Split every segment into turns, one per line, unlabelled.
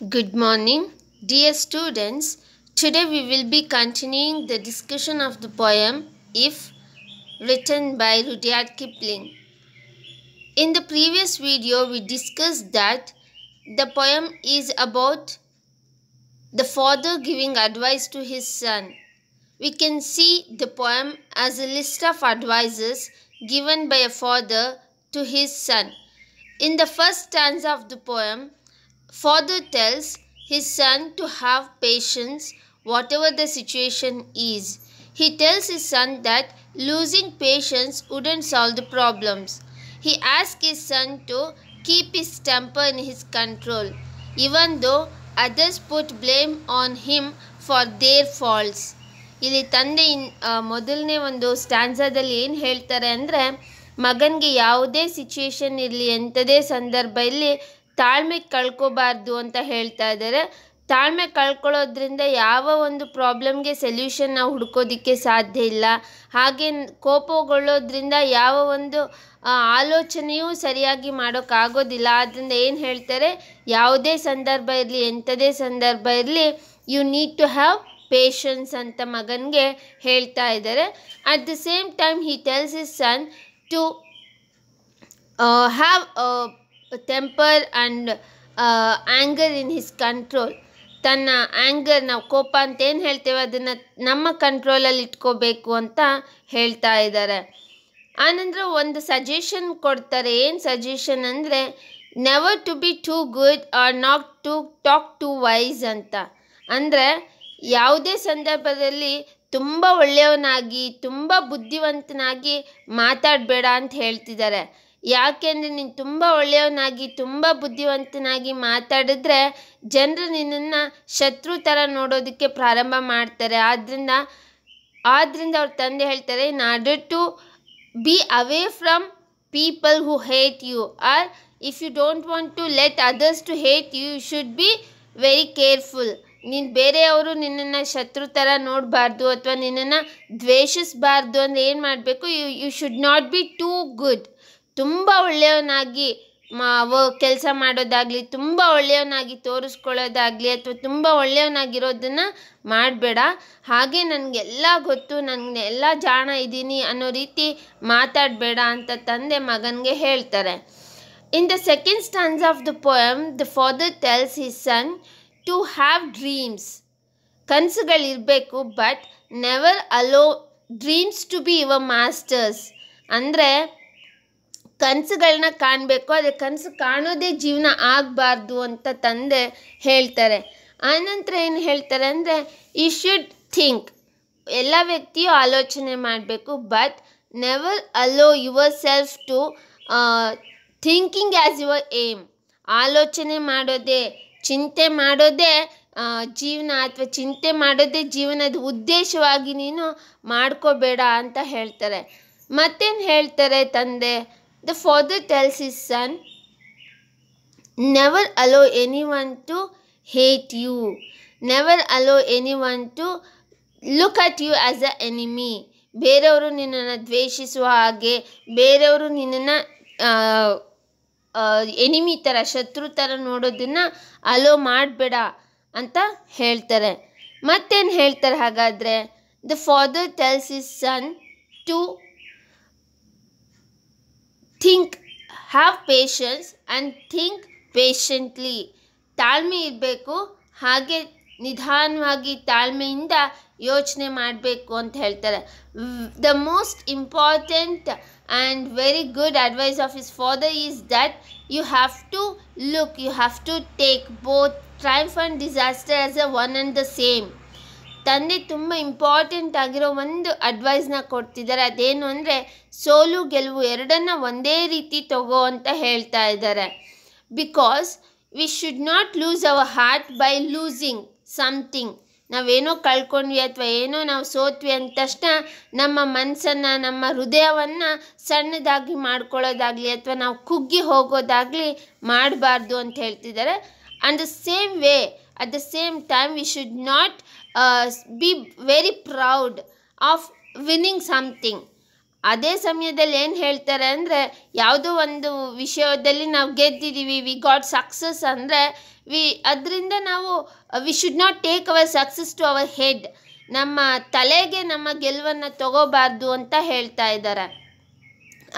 Good morning, dear students. Today we will be continuing the discussion of the poem If, written by Rudyard Kipling. In the previous video, we discussed that the poem is about the father giving advice to his son. We can see the poem as a list of advices given by a father to his son. In the first stanza of the poem, father tells his son to have patience whatever the situation is. He tells his son that losing patience wouldn't solve the problems. He asks his son to keep his temper in his control, even though others put blame on him for their faults. ಇಲ್ಲಿ ತಂದೆ ಮೊದಲನೇ ಒಂದು ಸ್ಟ್ಯಾನ್ಸಾದಲ್ಲಿ ಏನು ಹೇಳ್ತಾರೆ ಅಂದರೆ, ಮಗನಿಗೆ ಯಾವುದೇ situation ಇರಲಿ, ಎಂಥದೇ ಸಂದರ್ಭ ಇರಲಿ, ತಾಳ್ಮೆ ಕಳ್ಕೋಬಾರ್ದು ಅಂತ ಹೇಳ್ತಾ ಇದ್ದಾರೆ. ತಾಳ್ಮೆ ಕಳ್ಕೊಳ್ಳೋದ್ರಿಂದ ಯಾವ ಒಂದು ಪ್ರಾಬ್ಲಮ್ಗೆ ಸೊಲ್ಯೂಷನ್ ನಾವು ಹುಡ್ಕೋದಕ್ಕೆ ಸಾಧ್ಯ ಇಲ್ಲ. ಹಾಗೆ ಕೋಪಗೊಳ್ಳೋದ್ರಿಂದ ಯಾವ ಒಂದು ಆಲೋಚನೆಯೂ ಸರಿಯಾಗಿ ಮಾಡೋಕ್ಕಾಗೋದಿಲ್ಲ. ಆದ್ದರಿಂದ ಏನು ಹೇಳ್ತಾರೆ, ಯಾವುದೇ ಸಂದರ್ಭ ಇರಲಿ, ಎಂಥದೇ ಸಂದರ್ಭ ಇರಲಿ, you need to have patience ಅಂತ ಮಗನಿಗೆ ಹೇಳ್ತಾ ಇದ್ದಾರೆ. At the same time he tells his son to have temper and anger in his control. ತನ್ನ ಆ್ಯಂಗರ್, ನಾವು ಕೋಪ ಅಂತ ಏನು ಹೇಳ್ತೇವೆ ಅದನ್ನು ನಮ್ಮ ಕಂಟ್ರೋಲಲ್ಲಿ ಇಟ್ಕೋಬೇಕು ಅಂತ ಹೇಳ್ತಾ ಇದ್ದಾರೆ. ಆನಂತರ ಒಂದು ಸಜೆಷನ್ ಕೊಡ್ತಾರೆ. ಏನು ಸಜೆಷನ್ ಅಂದರೆ, never to be too good or not to talk to wise ಅಂತ. ಅಂದರೆ ಯಾವುದೇ ಸಂದರ್ಭದಲ್ಲಿ ತುಂಬ ಒಳ್ಳೆಯವನಾಗಿ, ತುಂಬ ಬುದ್ಧಿವಂತನಾಗಿ ಮಾತಾಡಬೇಡ ಅಂತ ಹೇಳ್ತಿದ್ದಾರೆ. ಯಾಕೆಂದರೆ ನೀನು ತುಂಬ ಒಳ್ಳೆಯವನಾಗಿ, ತುಂಬ ಬುದ್ಧಿವಂತನಾಗಿ ಮಾತಾಡಿದ್ರೆ ಜನರು ನಿನ್ನನ್ನು ಶತ್ರು ಥರ ನೋಡೋದಕ್ಕೆ ಪ್ರಾರಂಭ ಮಾಡ್ತಾರೆ. ಆದ್ದರಿಂದ ಅವ್ರ ತಂದೆ ಹೇಳ್ತಾರೆ, in order to be away from people who hate you, or if you don't want to let others to hate you, you should be very careful. ನೀನು ಬೇರೆಯವರು ನಿನ್ನನ್ನು ಶತ್ರು ಥರ ನೋಡಬಾರ್ದು ಅಥವಾ ನಿನ್ನನ್ನು ದ್ವೇಷಿಸಬಾರ್ದು ಅಂದರೆ ಏನು ಮಾಡಬೇಕು, you should not be too good. ತುಂಬ ಒಳ್ಳೆಯವನಾಗಿ ಕೆಲಸ ಮಾಡೋದಾಗಲಿ, ತುಂಬ ಒಳ್ಳೆಯವನಾಗಿ ತೋರಿಸ್ಕೊಳ್ಳೋದಾಗಲಿ ಅಥವಾ ತುಂಬ ಒಳ್ಳೆಯವನಾಗಿರೋದನ್ನು ಮಾಡಬೇಡ. ಹಾಗೆ ನನಗೆಲ್ಲ ಗೊತ್ತು, ಎಲ್ಲ ಜಾಣ ಇದ್ದೀನಿ ಅನ್ನೋ ರೀತಿ ಮಾತಾಡಬೇಡ ಅಂತ ತಂದೆ ಮಗನಿಗೆ ಹೇಳ್ತಾರೆ. In the second stanza of the poem, the father tells his son to have dreams. ಕನಸುಗಳಿರಬೇಕು, but never allow dreams to be your masters. ಅಂದರೆ ಕನಸುಗಳನ್ನ ಕಾಣಬೇಕು, ಆದರೆ ಕನಸು ಕಾಣೋದೇ ಜೀವನ ಆಗಬಾರ್ದು ಅಂತ ತಂದೆ ಹೇಳ್ತಾರೆ. ಆನಂತರ ಏನು ಹೇಳ್ತಾರೆ ಅಂದರೆ, ಯು ಶುಡ್ ಥಿಂಕ್. ಎಲ್ಲ ವ್ಯಕ್ತಿಯು ಆಲೋಚನೆ ಮಾಡಬೇಕು, but never allow yourself to thinking as your aim. ಆಲೋಚನೆ ಮಾಡೋದೇ, ಚಿಂತೆ ಮಾಡೋದೇ ಜೀವನ ಅಥವಾ ಚಿಂತೆ ಮಾಡೋದೇ ಜೀವನದ ಉದ್ದೇಶವಾಗಿ ನೀನು ಮಾಡ್ಕೋಬೇಡ ಅಂತ ಹೇಳ್ತಾರೆ. ಮತ್ತೇನು ಹೇಳ್ತಾರೆ ತಂದೆ, the father tells his son, never allow anyone to hate you, never allow anyone to look at you as a enemy. ಬೇರೆಯವರು ನಿನ್ನನ್ನು ದ್ವೇಷಿಸುವ ಹಾಗೆ, ಬೇರೆಯವರು ನಿನ್ನನ್ನು ಎನಿಮಿ ಥರ, ಶತ್ರು ಥರ ನೋಡೋದನ್ನು ಅಲೋ ಮಾಡಬೇಡ ಅಂತ ಹೇಳ್ತಾರೆ. ಮತ್ತೇನು ಹೇಳ್ತಾರೆ ಹಾಗಾದರೆ, the father tells his son to think, have patience and think patiently. ತಾಳ್ಮೆ ಇರಬೇಕು, ಹಾಗೆ ನಿಧಾನವಾಗಿ ತಾಳ್ಮೆಯಿಂದ ಯೋಚನೆ ಮಾಡಬೇಕು ಅಂತ ಹೇಳ್ತಾರೆ. The most important and very good advice of his father is that you have to look, you have to take both triumph and disaster as a one and the same. ತಂದೆ ತುಂಬ ಇಂಪಾರ್ಟೆಂಟ್ ಆಗಿರೋ ಒಂದು ಅಡ್ವೈಸ್ನ ಕೊಡ್ತಿದ್ದಾರೆ. ಅದೇನು ಅಂದರೆ, ಸೋಲು ಗೆಲುವು ಎರಡನ್ನು ಒಂದೇ ರೀತಿ ತಗೋ ಅಂತ ಹೇಳ್ತಾ ಇದ್ದಾರೆ. Because we should not lose hour heart by losing something. ನಾವೇನೋ ಕಳ್ಕೊಂಡ್ವಿ ಅಥವಾ ಏನೋ ನಾವು ಸೋತ್ವಿ ಅಂದ ತಕ್ಷಣ ನಮ್ಮ ಮನಸ್ಸನ್ನು, ನಮ್ಮ ಹೃದಯವನ್ನು ಸಣ್ಣದಾಗಿ ಮಾಡ್ಕೊಳ್ಳೋದಾಗಲಿ ಅಥವಾ ನಾವು ಕುಗ್ಗಿ ಹೋಗೋದಾಗಲಿ ಮಾಡಬಾರ್ದು ಅಂತ ಹೇಳ್ತಿದ್ದಾರೆ. And the same way, at the same time we should not be very proud of winning something. ಅದೇ ಸಮಯದಲ್ಲಿ ಏನು ಹೇಳ್ತಾರೆ ಅಂದರೆ, ಯಾವುದೋ ಒಂದು ವಿಷಯದಲ್ಲಿ ನಾವು ಗೆದ್ದಿದ್ದೀವಿ, ವಿ ಗಾಟ್ ಸಕ್ಸಸ್ ಅಂದರೆ ಅದರಿಂದ ನಾವು we should not take our success to our head. ನಮ್ಮ ತಲೆಗೆ ನಮ್ಮ ಗೆಲುವನ್ನು ತಗೋಬಾರ್ದು ಅಂತ ಹೇಳ್ತಾ ಇದ್ದಾರೆ.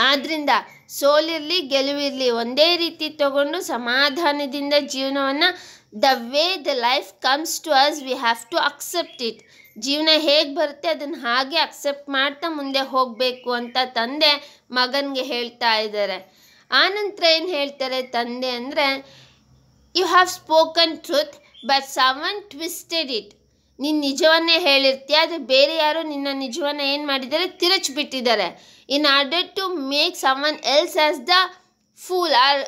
ಆದ್ದರಿಂದ ಸೋಲಿರಲಿ ಗೆಲುವಿರಲಿ ಒಂದೇ ರೀತಿ ತಗೊಂಡು ಸಮಾಧಾನದಿಂದ ಜೀವನವನ್ನು, the way the life comes to us we have to accept it. ಜೀವನ ಹೇಗೆ ಬರುತ್ತೆ ಅದನ್ನು ಹಾಗೆ ಅಕ್ಸೆಪ್ಟ್ ಮಾಡ್ತಾ ಮುಂದೆ ಹೋಗಬೇಕು ಅಂತ ತಂದೆ ಮಗನಿಗೆ ಹೇಳ್ತಾ ಇದ್ದಾರೆ. ಆನಂತರ ಏನು ಹೇಳ್ತಾರೆ ತಂದೆ ಅಂದರೆ, you have spoken truth but someone twisted it. ನೀನು ನಿಜವನ್ನೇ ಹೇಳಿರ್ತೀಯ, ಆದರೆ ಬೇರೆ ಯಾರೋ ನಿನ್ನ ನಿಜವನ್ನು ಏನು ಮಾಡಿದ್ದಾರೆ, ತಿರುಚಿಬಿಟ್ಟಿದ್ದಾರೆ. In order to make someone else as the fool or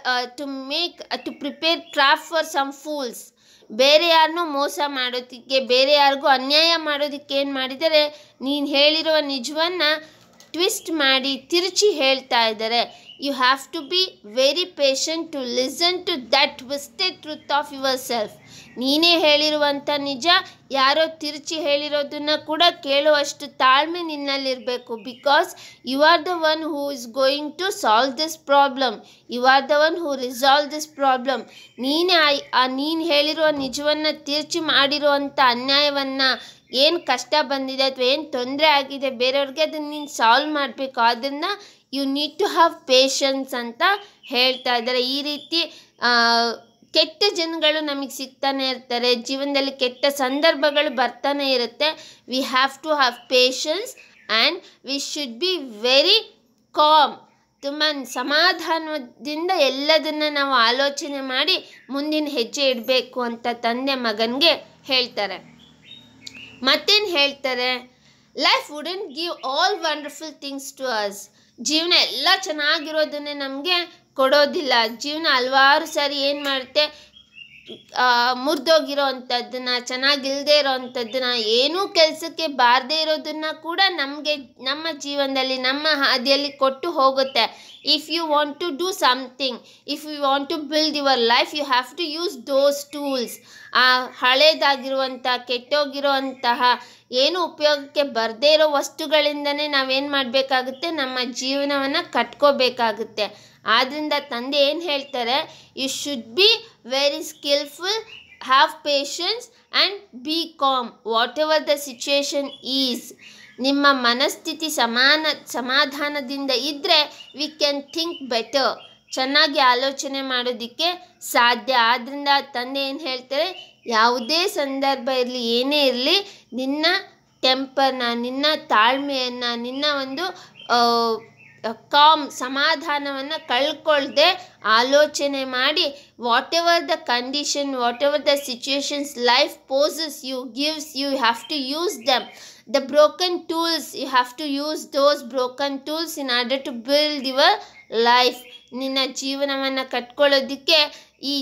to prepare trap for some fools. ಬೇರೆ ಯಾರನ್ನೂ ಮೋಸ ಮಾಡೋದಕ್ಕೆ, ಬೇರೆ ಯಾರಿಗೂ ಅನ್ಯಾಯ ಮಾಡೋದಕ್ಕೆ ಏನು ಮಾಡಿದ್ದಾರೆ, ನೀನು ಹೇಳಿರುವ ನಿಜವನ್ನು ಟ್ವಿಸ್ಟ್ ಮಾಡಿ ತಿರುಚಿ ಹೇಳ್ತಾ ಇದ್ದಾರೆ. You have to be very patient to listen to that twisted truth of yourself. ನೀನೇ ಹೇಳಿರುವಂಥ ನಿಜ ಯಾರೋ ತಿರುಚಿ ಹೇಳಿರೋದನ್ನು ಕೂಡ ಕೇಳುವಷ್ಟು ತಾಳ್ಮೆ ನಿನ್ನಲ್ಲಿರಬೇಕು. Because you are the one who is going to solve this problem, you are the one who resolve this problem. ನೀನೇ ನೀನು ಹೇಳಿರುವ ನಿಜವನ್ನು ತಿರುಚಿ ಮಾಡಿರುವಂಥ ಅನ್ಯಾಯವನ್ನು, ಏನು ಕಷ್ಟ ಬಂದಿದೆ ಅಥವಾ ಏನು ತೊಂದರೆ ಆಗಿದೆ ಬೇರೆಯವ್ರಿಗೆ, ಅದನ್ನು ನೀನು ಸಾಲ್ವ್ ಮಾಡಬೇಕು. ಆದ್ದರಿಂದ you need to have patience ಅಂತ ಹೇಳ್ತಾ ಇದ್ದಾರೆ. ಈ ರೀತಿ ಕೆಟ್ಟ ಜನಗಳು ನಮಗೆ ಸಿಗ್ತಾನೆ ಇರ್ತಾರೆ, ಜೀವನದಲ್ಲಿ ಕೆಟ್ಟ ಸಂದರ್ಭಗಳು ಬರ್ತಾನೆ ಇರುತ್ತೆ. We have to have patience and we should be very calm. ತುಂಬ ಸಮಾಧಾನದಿಂದ ಎಲ್ಲದನ್ನು ನಾವು ಆಲೋಚನೆ ಮಾಡಿ ಮುಂದಿನ ಹೆಜ್ಜೆ ಇಡಬೇಕು ಅಂತ ತಂದೆ ಮಗನಿಗೆ ಹೇಳ್ತಾರೆ. ಮತ್ತೇನು ಹೇಳ್ತಾರೆ, life wouldn't give all wonderful things to us. ಜೀವನ ಎಲ್ಲ ಚೆನ್ನಾಗಿರೋದನ್ನೇ ನಮಗೆ ಕೊಡೋದಿಲ್ಲ. ಜೀವನ ಹಲವಾರು ಸಾರಿ ಏನು ಮಾಡುತ್ತೆ, ಮುರಿದೋಗಿರೋ ಅಂಥದ್ದನ್ನು, ಚೆನ್ನಾಗಿಲ್ಲದೆ ಇರೋ ಅಂಥದ್ದನ್ನು, ಏನೂ ಕೆಲಸಕ್ಕೆ ಬಾರದೇ ಇರೋದನ್ನು ಕೂಡ ನಮಗೆ ನಮ್ಮ ಜೀವನದಲ್ಲಿ ನಮ್ಮ ಹಾದಿಯಲ್ಲಿ ಕೊಟ್ಟು ಹೋಗುತ್ತೆ. If you want to do something, if you want to build your life, you have to use those tools. ಆ ಹಳೇದಾಗಿರುವಂಥ, ಕೆಟ್ಟೋಗಿರುವಂತಹ, ಏನು ಉಪಯೋಗಕ್ಕೆ ಬರದೇ ಇರೋ ವಸ್ತುಗಳಿಂದನೇ ನಾವೇನು ಮಾಡಬೇಕಾಗುತ್ತೆ, ನಮ್ಮ ಜೀವನವನ್ನು ಕಟ್ಕೋಬೇಕಾಗುತ್ತೆ. ಆದ್ದರಿಂದ ತಂದೆ ಏನು ಹೇಳ್ತಾರೆ, you should be very skilful, have patience and be calm whatever the situation is. ನಿಮ್ಮ ಮನಸ್ಥಿತಿ ಸಮಾಧಾನದಿಂದ ಇದ್ದರೆ ವಿ ಕ್ಯಾನ್ ಥಿಂಕ್ ಬೆಟರ್, ಚೆನ್ನಾಗಿ ಆಲೋಚನೆ ಮಾಡೋದಕ್ಕೆ ಸಾಧ್ಯ. ಆದ್ದರಿಂದ ತಂದೆ ಏನು ಹೇಳ್ತಾರೆ, ಯಾವುದೇ ಸಂದರ್ಭ ಇರಲಿ, ಏನೇ ಇರಲಿ, ನಿನ್ನ ಟೆಂಪರ್ನ, ನಿನ್ನ ತಾಳ್ಮೆಯನ್ನು, ನಿನ್ನ ಒಂದು ಕಾಮ್ ಸಮಾಧಾನವನ್ನು ಕಳ್ಕೊಳ್ದೆ ಆಲೋಚನೆ ಮಾಡಿ, whatever the condition, whatever the situations life poses you, gives you, have to use them. The broken tools, you have to use those broken tools in order to build your life. ನಿನ್ನ ಜೀವನವನ್ನು ಕಟ್ಕೊಳ್ಳೋದಕ್ಕೆ ಈ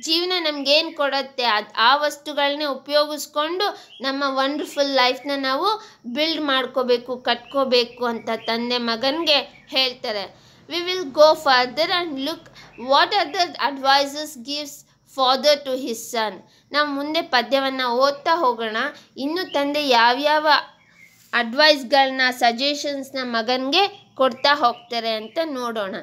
ಜೀವನ ನಮಗೇನು ಕೊಡುತ್ತೆ ಆ ವಸ್ತುಗಳನ್ನೇ ಉಪಯೋಗಿಸ್ಕೊಂಡು ನಮ್ಮ wonderful ಲೈಫ್ನ ನಾವು ಬಿಲ್ಡ್ ಮಾಡ್ಕೋಬೇಕು, ಕಟ್ಕೋಬೇಕು ಅಂತ ತಂದೆ ಮಗನಿಗೆ ಹೇಳ್ತಾರೆ. We will go further and look what other advices gives father to his son. ನಾವು ಮುಂದೆ ಪದ್ಯವನ್ನು ಓದ್ತಾ ಹೋಗೋಣ. ಇನ್ನು ತಂದೆ ಯಾವ್ಯಾವ ಅಡ್ವೈಸ್ಗಳನ್ನ, ಸಜೆಷನ್ಸ್ನ ಮಗನಿಗೆ ಕೊಡ್ತಾ ಹೋಗ್ತಾರೆ ಅಂತ ನೋಡೋಣ.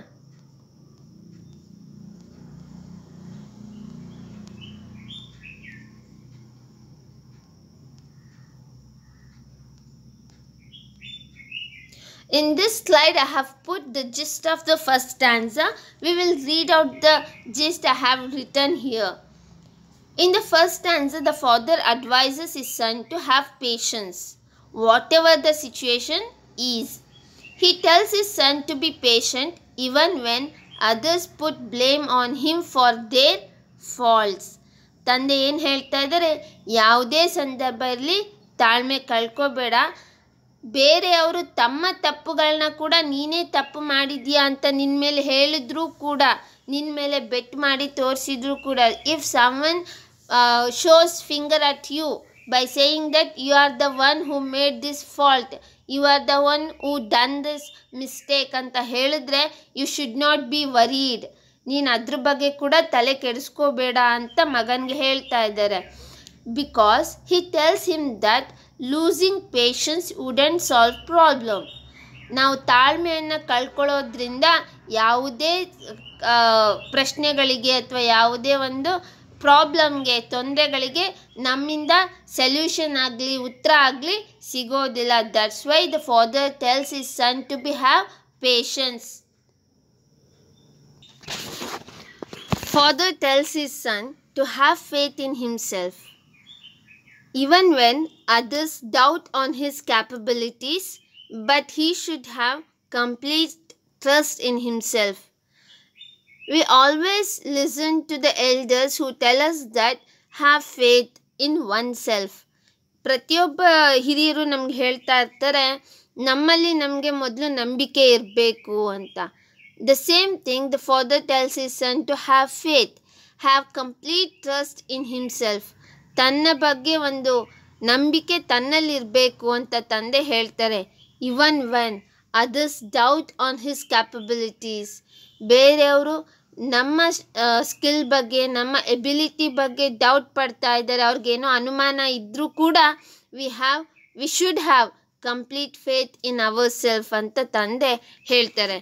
In this slide I have put the gist of the first stanza. We will read out the gist I have written here. In the first stanza, the father advises his son to have patience, whatever the situation is. He tells his son to be patient even when others put blame on him for their faults. ತಂದೆ ಏನು ಹೇಳ್ತಾ ಇದ್ದಾರೆ, ಯಾವುದೇ ಸಂದರ್ಭ ಇರಲಿ ತಾಳ್ಮೆ ಕಳ್ಕೋಬೇಡ. ಬೇರೆಯವರು ತಮ್ಮ ತಪ್ಪುಗಳನ್ನ ಕೂಡ ನೀನೇ ತಪ್ಪು ಮಾಡಿದ್ಯಾ ಅಂತ ನಿನ್ನ ಮೇಲೆ ಹೇಳಿದ್ರೂ ಕೂಡ, ನಿನ್ನ ಮೇಲೆ ಬೆಟ್ ಮಾಡಿ ತೋರಿಸಿದ್ರು ಕೂಡ, if someone shows finger at you by saying that you are the one who made this fault, you are the one who done this mistake ಅಂತ ಹೇಳಿದ್ರೆ, you should not be worried. ನೀನು ಅದ್ರ ಬಗ್ಗೆ ಕೂಡ ತಲೆ ಕೆಡಿಸ್ಕೋಬೇಡ ಅಂತ ಮಗನಿಗೆ ಹೇಳ್ತಾ ಇದ್ದಾರೆ. Because he tells him that losing patience wouldn't solve problem. ನಾವು ತಾಳ್ಮೆಯನ್ನು ಕಳ್ಕೊಳ್ಳೋದ್ರಿಂದ ಯಾವುದೇ ಪ್ರಶ್ನೆಗಳಿಗೆ ಅಥವಾ ಯಾವುದೇ ಒಂದು ಪ್ರಾಬ್ಲಮ್ಗೆ, ತೊಂದರೆಗಳಿಗೆ ನಮ್ಮಿಂದ ಸೊಲ್ಯೂಷನ್ ಆಗಲಿ, ಉತ್ತರ ಆಗಲಿ ಸಿಗೋದಿಲ್ಲ. That's why the father tells his son to be have patience. Father tells his son to have faith in himself. Even when others doubt on his capabilities, but he should have complete trust in himself. We always listen to the elders who tell us that have faith in oneself. ಪ್ರತಿಯೊಬ್ಬ ಹಿರಿಯರು ನಮ್ಗೆ ಹೇಳ್ತಾ ಇರ್ತಾರೆ, ನಮ್ಮಲ್ಲಿ ನಮಗೆ ಮೊದಲು ನಂಬಿಕೆ ಇರಬೇಕು ಅಂತ. The same thing the father tells his son to have faith, have complete trust in himself. ತನ್ನ ಬಗ್ಗೆ ಒಂದು ನಂಬಿಕೆ ತನ್ನಲ್ಲಿರಬೇಕು ಅಂತ ತಂದೆ ಹೇಳ್ತಾರೆ. Even when others doubt on his capabilities. ಬೇರೆಯವರು ನಮ್ಮ ಸ್ಕಿಲ್ ಬಗ್ಗೆ, ನಮ್ಮ ಎಬಿಲಿಟಿ ಬಗ್ಗೆ ಡೌಟ್ ಪಡ್ತಾ ಇದ್ದಾರೆ, ಅವ್ರಿಗೇನೋ ಅನುಮಾನ ಇದ್ದರೂ ಕೂಡ V should have complete faith in our self ಅಂತ ತಂದೆ ಹೇಳ್ತಾರೆ.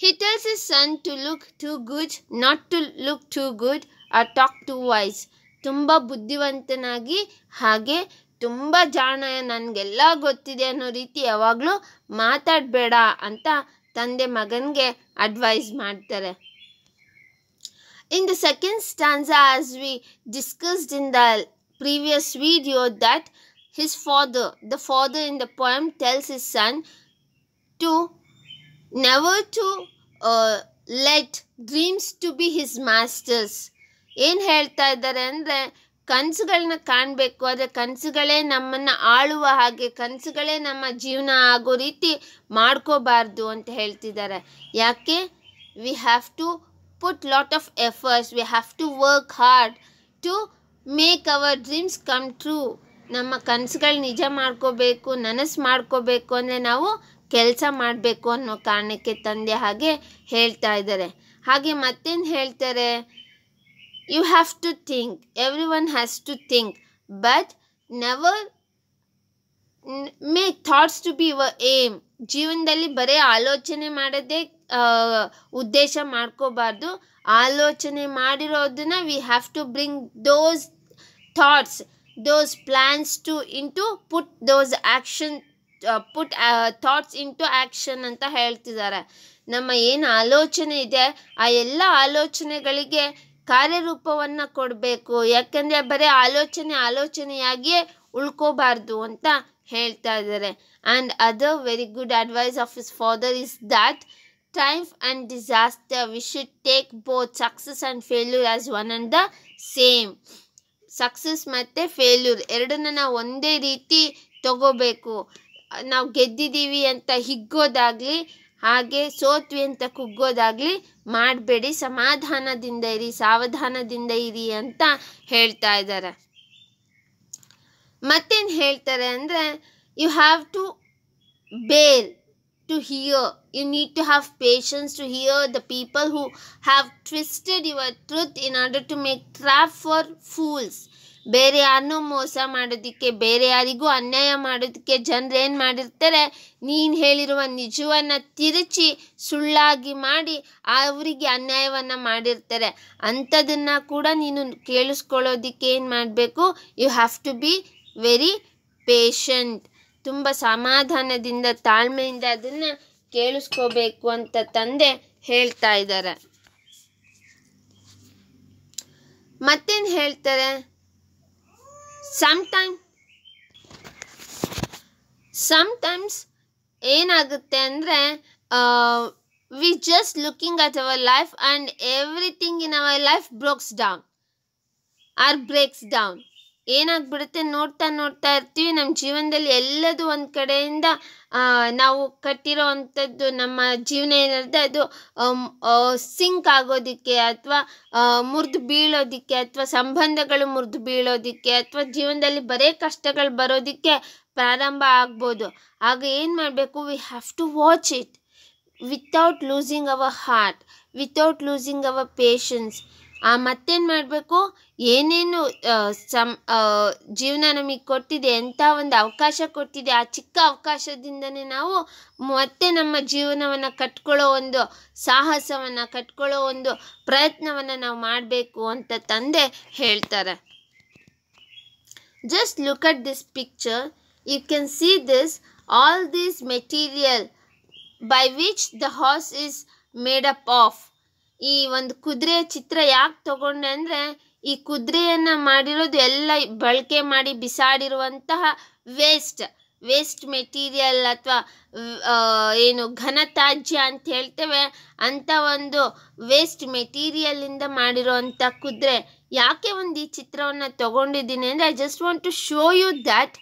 He tells his son to look too good, not to look too good or talk too wise. ತುಂಬ ಬುದ್ಧಿವಂತನಾಗಿ ಹಾಗೆ ತುಂಬ ಜಾಣ, ನನಗೆಲ್ಲ ಗೊತ್ತಿದೆ ಅನ್ನೋ ರೀತಿ ಯಾವಾಗಲೂ ಮಾತಾಡಬೇಡ ಅಂತ ತಂದೆ ಮಗನಿಗೆ ಅಡ್ವೈಸ್ ಮಾಡ್ತಾರೆ. In the second stanza, as we discussed in the previous video, that the father in the poem tells his son to never to let dreams to be his masters. ಏನು ಹೇಳ್ತಾ ಇದ್ದಾರೆ ಅಂದರೆ, ಕನಸುಗಳನ್ನ ಕಾಣಬೇಕು, ಆದರೆ ಕನಸುಗಳೇ ನಮ್ಮನ್ನು ಆಳುವ ಹಾಗೆ, ಕನಸುಗಳೇ ನಮ್ಮ ಜೀವನ ಆಗೋ ರೀತಿ ಮಾಡ್ಕೋಬಾರ್ದು ಅಂತ ಹೇಳ್ತಿದ್ದಾರೆ. ಯಾಕೆ? We have to put lot of efforts, we have to work hard to make our dreams come true. ನಮ್ಮ ಕನಸುಗಳು ನಿಜ ಮಾಡ್ಕೋಬೇಕು, ನನಸು ಮಾಡ್ಕೋಬೇಕು ಅಂದರೆ ನಾವು ಕೆಲಸ ಮಾಡಬೇಕು ಅನ್ನೋ ಕಾರಣಕ್ಕೆ ತಂದೆ ಹಾಗೆ ಹೇಳ್ತಾ ಇದ್ದಾರೆ. ಹಾಗೆ ಮತ್ತೇನು ಹೇಳ್ತಾರೆ, you have to think, everyone has to think, but never make thoughts to be your aim. ಜೀವನದಲ್ಲಿ ಬರೀ ಆಲೋಚನೆ ಮಾಡೋದೇ ಉದ್ದೇಶ ಮಾಡ್ಕೋಬಾರ್ದು. ಆಲೋಚನೆ ಮಾಡಿರೋದನ್ನ we have to bring those thoughts, those plans to into put those action put thoughts into action ಅಂತ ಹೇಳ್ತಿದ್ದಾರೆ. ನಮ್ಮ ಏನು ಆಲೋಚನೆ ಇದೆ ಆ ಎಲ್ಲ ಆಲೋಚನೆಗಳಿಗೆ ಕಾರ್ಯರೂಪವನ್ನು ಕೊಡಬೇಕು. ಯಾಕಂದರೆ ಬರೀ ಆಲೋಚನೆಯಾಗಿಯೇ ಉಳ್ಕೋಬಾರ್ದು ಅಂತ ಹೇಳ್ತಾ ಇದ್ದಾರೆ. And other very good advice of his father is that triumph and disaster, we should take both success and failure as one and the same. Success ಮತ್ತು ಫೇಲ್ಯೂರ್ ಎರಡನ್ನ ನಾವು ಒಂದೇ ರೀತಿ ತಗೋಬೇಕು. ನಾವು ಗೆದ್ದಿದ್ದೀವಿ ಅಂತ ಹಿಗ್ಗೋದಾಗಲಿ, ಹಾಗೆ ಸೋತ್ವಿ ಅಂತ ಕುಗ್ಗೋದಾಗಲಿ ಮಾಡಬೇಡಿ. ಸಮಾಧಾನದಿಂದ ಇರಿ, ಸಾವಧಾನದಿಂದ ಇರಿ ಅಂತ ಹೇಳ್ತಾ ಇದ್ದಾರೆ. ಮತ್ತೇನು ಹೇಳ್ತಾರೆ ಅಂದರೆ, you have to bear to hear. You need to have patience to hear the people who have twisted your truth in order to make trap for fools. ಬೇರೆ ಯಾರನ್ನೋ ಮೋಸ ಮಾಡೋದಕ್ಕೆ, ಬೇರೆ ಯಾರಿಗೂ ಅನ್ಯಾಯ ಮಾಡೋದಕ್ಕೆ ಜನರು ಏನು ಮಾಡಿರ್ತಾರೆ, ನೀನು ಹೇಳಿರುವ ನಿಜವನ್ನು ತಿರುಚಿ ಸುಳ್ಳಾಗಿ ಮಾಡಿ ಅವರಿಗೆ ಅನ್ಯಾಯವನ್ನು ಮಾಡಿರ್ತಾರೆ. ಅಂಥದನ್ನು ಕೂಡ ನೀನು ಕೇಳಿಸ್ಕೊಳ್ಳೋದಕ್ಕೆ ಏನು ಮಾಡಬೇಕು, you have to be very patient. ತುಂಬ ಸಮಾಧಾನದಿಂದ ತಾಳ್ಮೆಯಿಂದ ಅದನ್ನು ಕೇಳಿಸ್ಕೋಬೇಕು ಅಂತ ತಂದೆ ಹೇಳ್ತಾ ಇದ್ದಾರೆ. ಮತ್ತೇನು ಹೇಳ್ತಾರೆ, ಸಮಟೈಮ್ಸ್ ಏನಾಗುತ್ತೆ ಅಂದರೆ, we just looking at our life and everything in our life breaks down. ಏನಾಗ್ಬಿಡುತ್ತೆ, ನೋಡ್ತಾ ಇರ್ತೀವಿ ನಮ್ಮ ಜೀವನದಲ್ಲಿ ಎಲ್ಲದೂ ಒಂದು ಕಡೆಯಿಂದ ನಾವು ಕಟ್ಟಿರೋ ಅಂಥದ್ದು ನಮ್ಮ ಜೀವನ ಏನಿರುತ್ತೆ ಅದು ಸಿಂಕ್ ಆಗೋದಕ್ಕೆ, ಅಥವಾ ಮುರಿದು ಬೀಳೋದಕ್ಕೆ, ಅಥವಾ ಸಂಬಂಧಗಳು ಮುರಿದು ಬೀಳೋದಕ್ಕೆ, ಅಥವಾ ಜೀವನದಲ್ಲಿ ಬರೇ ಕಷ್ಟಗಳು ಬರೋದಕ್ಕೆ ಪ್ರಾರಂಭ ಆಗ್ಬೋದು. ಆಗ ಏನು ಮಾಡಬೇಕು, we have to watch it without losing our heart, without losing our patience. ಮತ್ತೇನು ಮಾಡಬೇಕು, ಏನೇನು ಜೀವನ ನಮಗೆ ಕೊಟ್ಟಿದೆ, ಎಂಥ ಒಂದು ಅವಕಾಶ ಕೊಟ್ಟಿದೆ, ಆ ಚಿಕ್ಕ ಅವಕಾಶದಿಂದನೇ ನಾವು ಮತ್ತೆ ನಮ್ಮ ಜೀವನವನ್ನು ಕಟ್ಕೊಳ್ಳೋ ಒಂದು ಸಾಹಸವನ್ನು, ಕಟ್ಕೊಳ್ಳೋ ಒಂದು ಪ್ರಯತ್ನವನ್ನು ನಾವು ಮಾಡಬೇಕು ಅಂತ ತಂದೆ ಹೇಳ್ತಾರೆ. Just look at this picture. You can see this, all this material by which the horse is made up of. ಈ ಒಂದು ಕುದುರೆಯ ಚಿತ್ರ ಯಾಕೆ ತಗೊಂಡೆ ಅಂದರೆ, ಈ ಕುದುರೆಯನ್ನು ಮಾಡಿರೋದು ಎಲ್ಲ ಬಳಕೆ ಮಾಡಿ ಬಿಸಾಡಿರುವಂತಹ ವೇಸ್ಟ್ ಮೆಟೀರಿಯಲ್ ಅಥವಾ ಏನು ಘನತ್ಯಾಜ್ಯ ಅಂತ ಹೇಳ್ತೇವೆ, ಅಂಥ ಒಂದು ವೇಸ್ಟ್ ಮೆಟೀರಿಯಲಿಂದ ಮಾಡಿರೋವಂಥ ಕುದುರೆ. ಯಾಕೆ ಒಂದು ಈ ಚಿತ್ರವನ್ನು ತಗೊಂಡಿದ್ದೀನಿ ಅಂದರೆ, I just want to show you that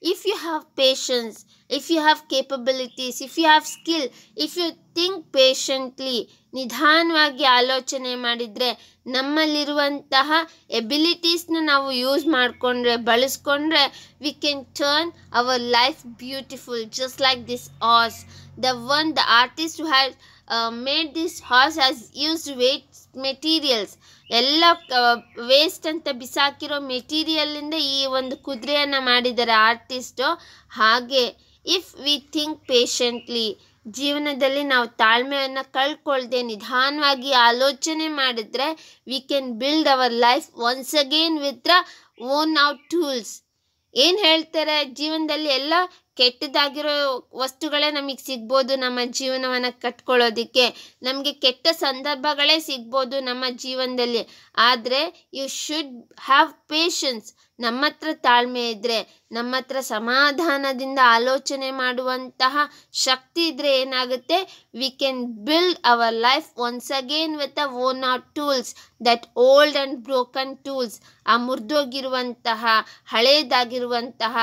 if you have patience, if you have capabilities, if you have skill, if you think patiently, ನಿಧಾನವಾಗಿ ಆಲೋಚನೆ ಮಾಡಿದರೆ, ನಮ್ಮಲ್ಲಿರುವಂತಹ ಎಬಿಲಿಟೀಸ್ನ ನಾವು ಯೂಸ್ ಮಾಡಿಕೊಂಡ್ರೆ, ಬಳಸ್ಕೊಂಡ್ರೆ, we can turn our life beautiful, just like this horse. the artist who had made this horse has used waste materials. ಎಲ್ಲ waste ಅಂತ ಬಿಸಾಕಿರೋ ಮೆಟೀರಿಯಲ್ಲಿಂದ ಈ ಒಂದು ಕುದುರೆಯನ್ನು ಮಾಡಿದ್ದಾರೆ ಆರ್ಟಿಸ್ಟು. ಹಾಗೆ ಇಫ್ ವಿ ಥಿಂಕ್ ಪೇಷಂಟ್ಲಿ, ಜೀವನದಲ್ಲಿ ನಾವು ತಾಳ್ಮೆಯನ್ನು ಕಳ್ಕೊಳ್ದೆ ನಿಧಾನವಾಗಿ ಆಲೋಚನೆ ಮಾಡಿದ್ರೆ, V can build our life once again with the own out tools. ಏನು ಹೇಳ್ತಾರೆ, ಜೀವನದಲ್ಲಿ ಎಲ್ಲ ಕೆಟ್ಟದಾಗಿರೋ ವಸ್ತುಗಳೇ ನಮಗೆ ಸಿಗ್ಬೋದು ನಮ್ಮ ಜೀವನವನ್ನು ಕಟ್ಕೊಳ್ಳೋದಕ್ಕೆ, ನಮಗೆ ಕೆಟ್ಟ ಸಂದರ್ಭಗಳೇ ಸಿಗ್ಬೋದು ನಮ್ಮ ಜೀವನದಲ್ಲಿ. ಆದರೆ ಯು ಶುಡ್ ಹ್ಯಾವ್ ಪೇಷನ್ಸ್. ನಮ್ಮ ಹತ್ರ ತಾಳ್ಮೆ ಇದ್ದರೆ, ನಮ್ಮ ಹತ್ರ ಸಮಾಧಾನದಿಂದ ಆಲೋಚನೆ ಮಾಡುವಂತಹ ಶಕ್ತಿ ಇದ್ದರೆ ಏನಾಗುತ್ತೆ, we can build our life once again with a worn out tools, that old and broken tools. ಆ ಮುರಿದೋಗಿರುವಂತಹ, ಹಳೇದಾಗಿರುವಂತಹ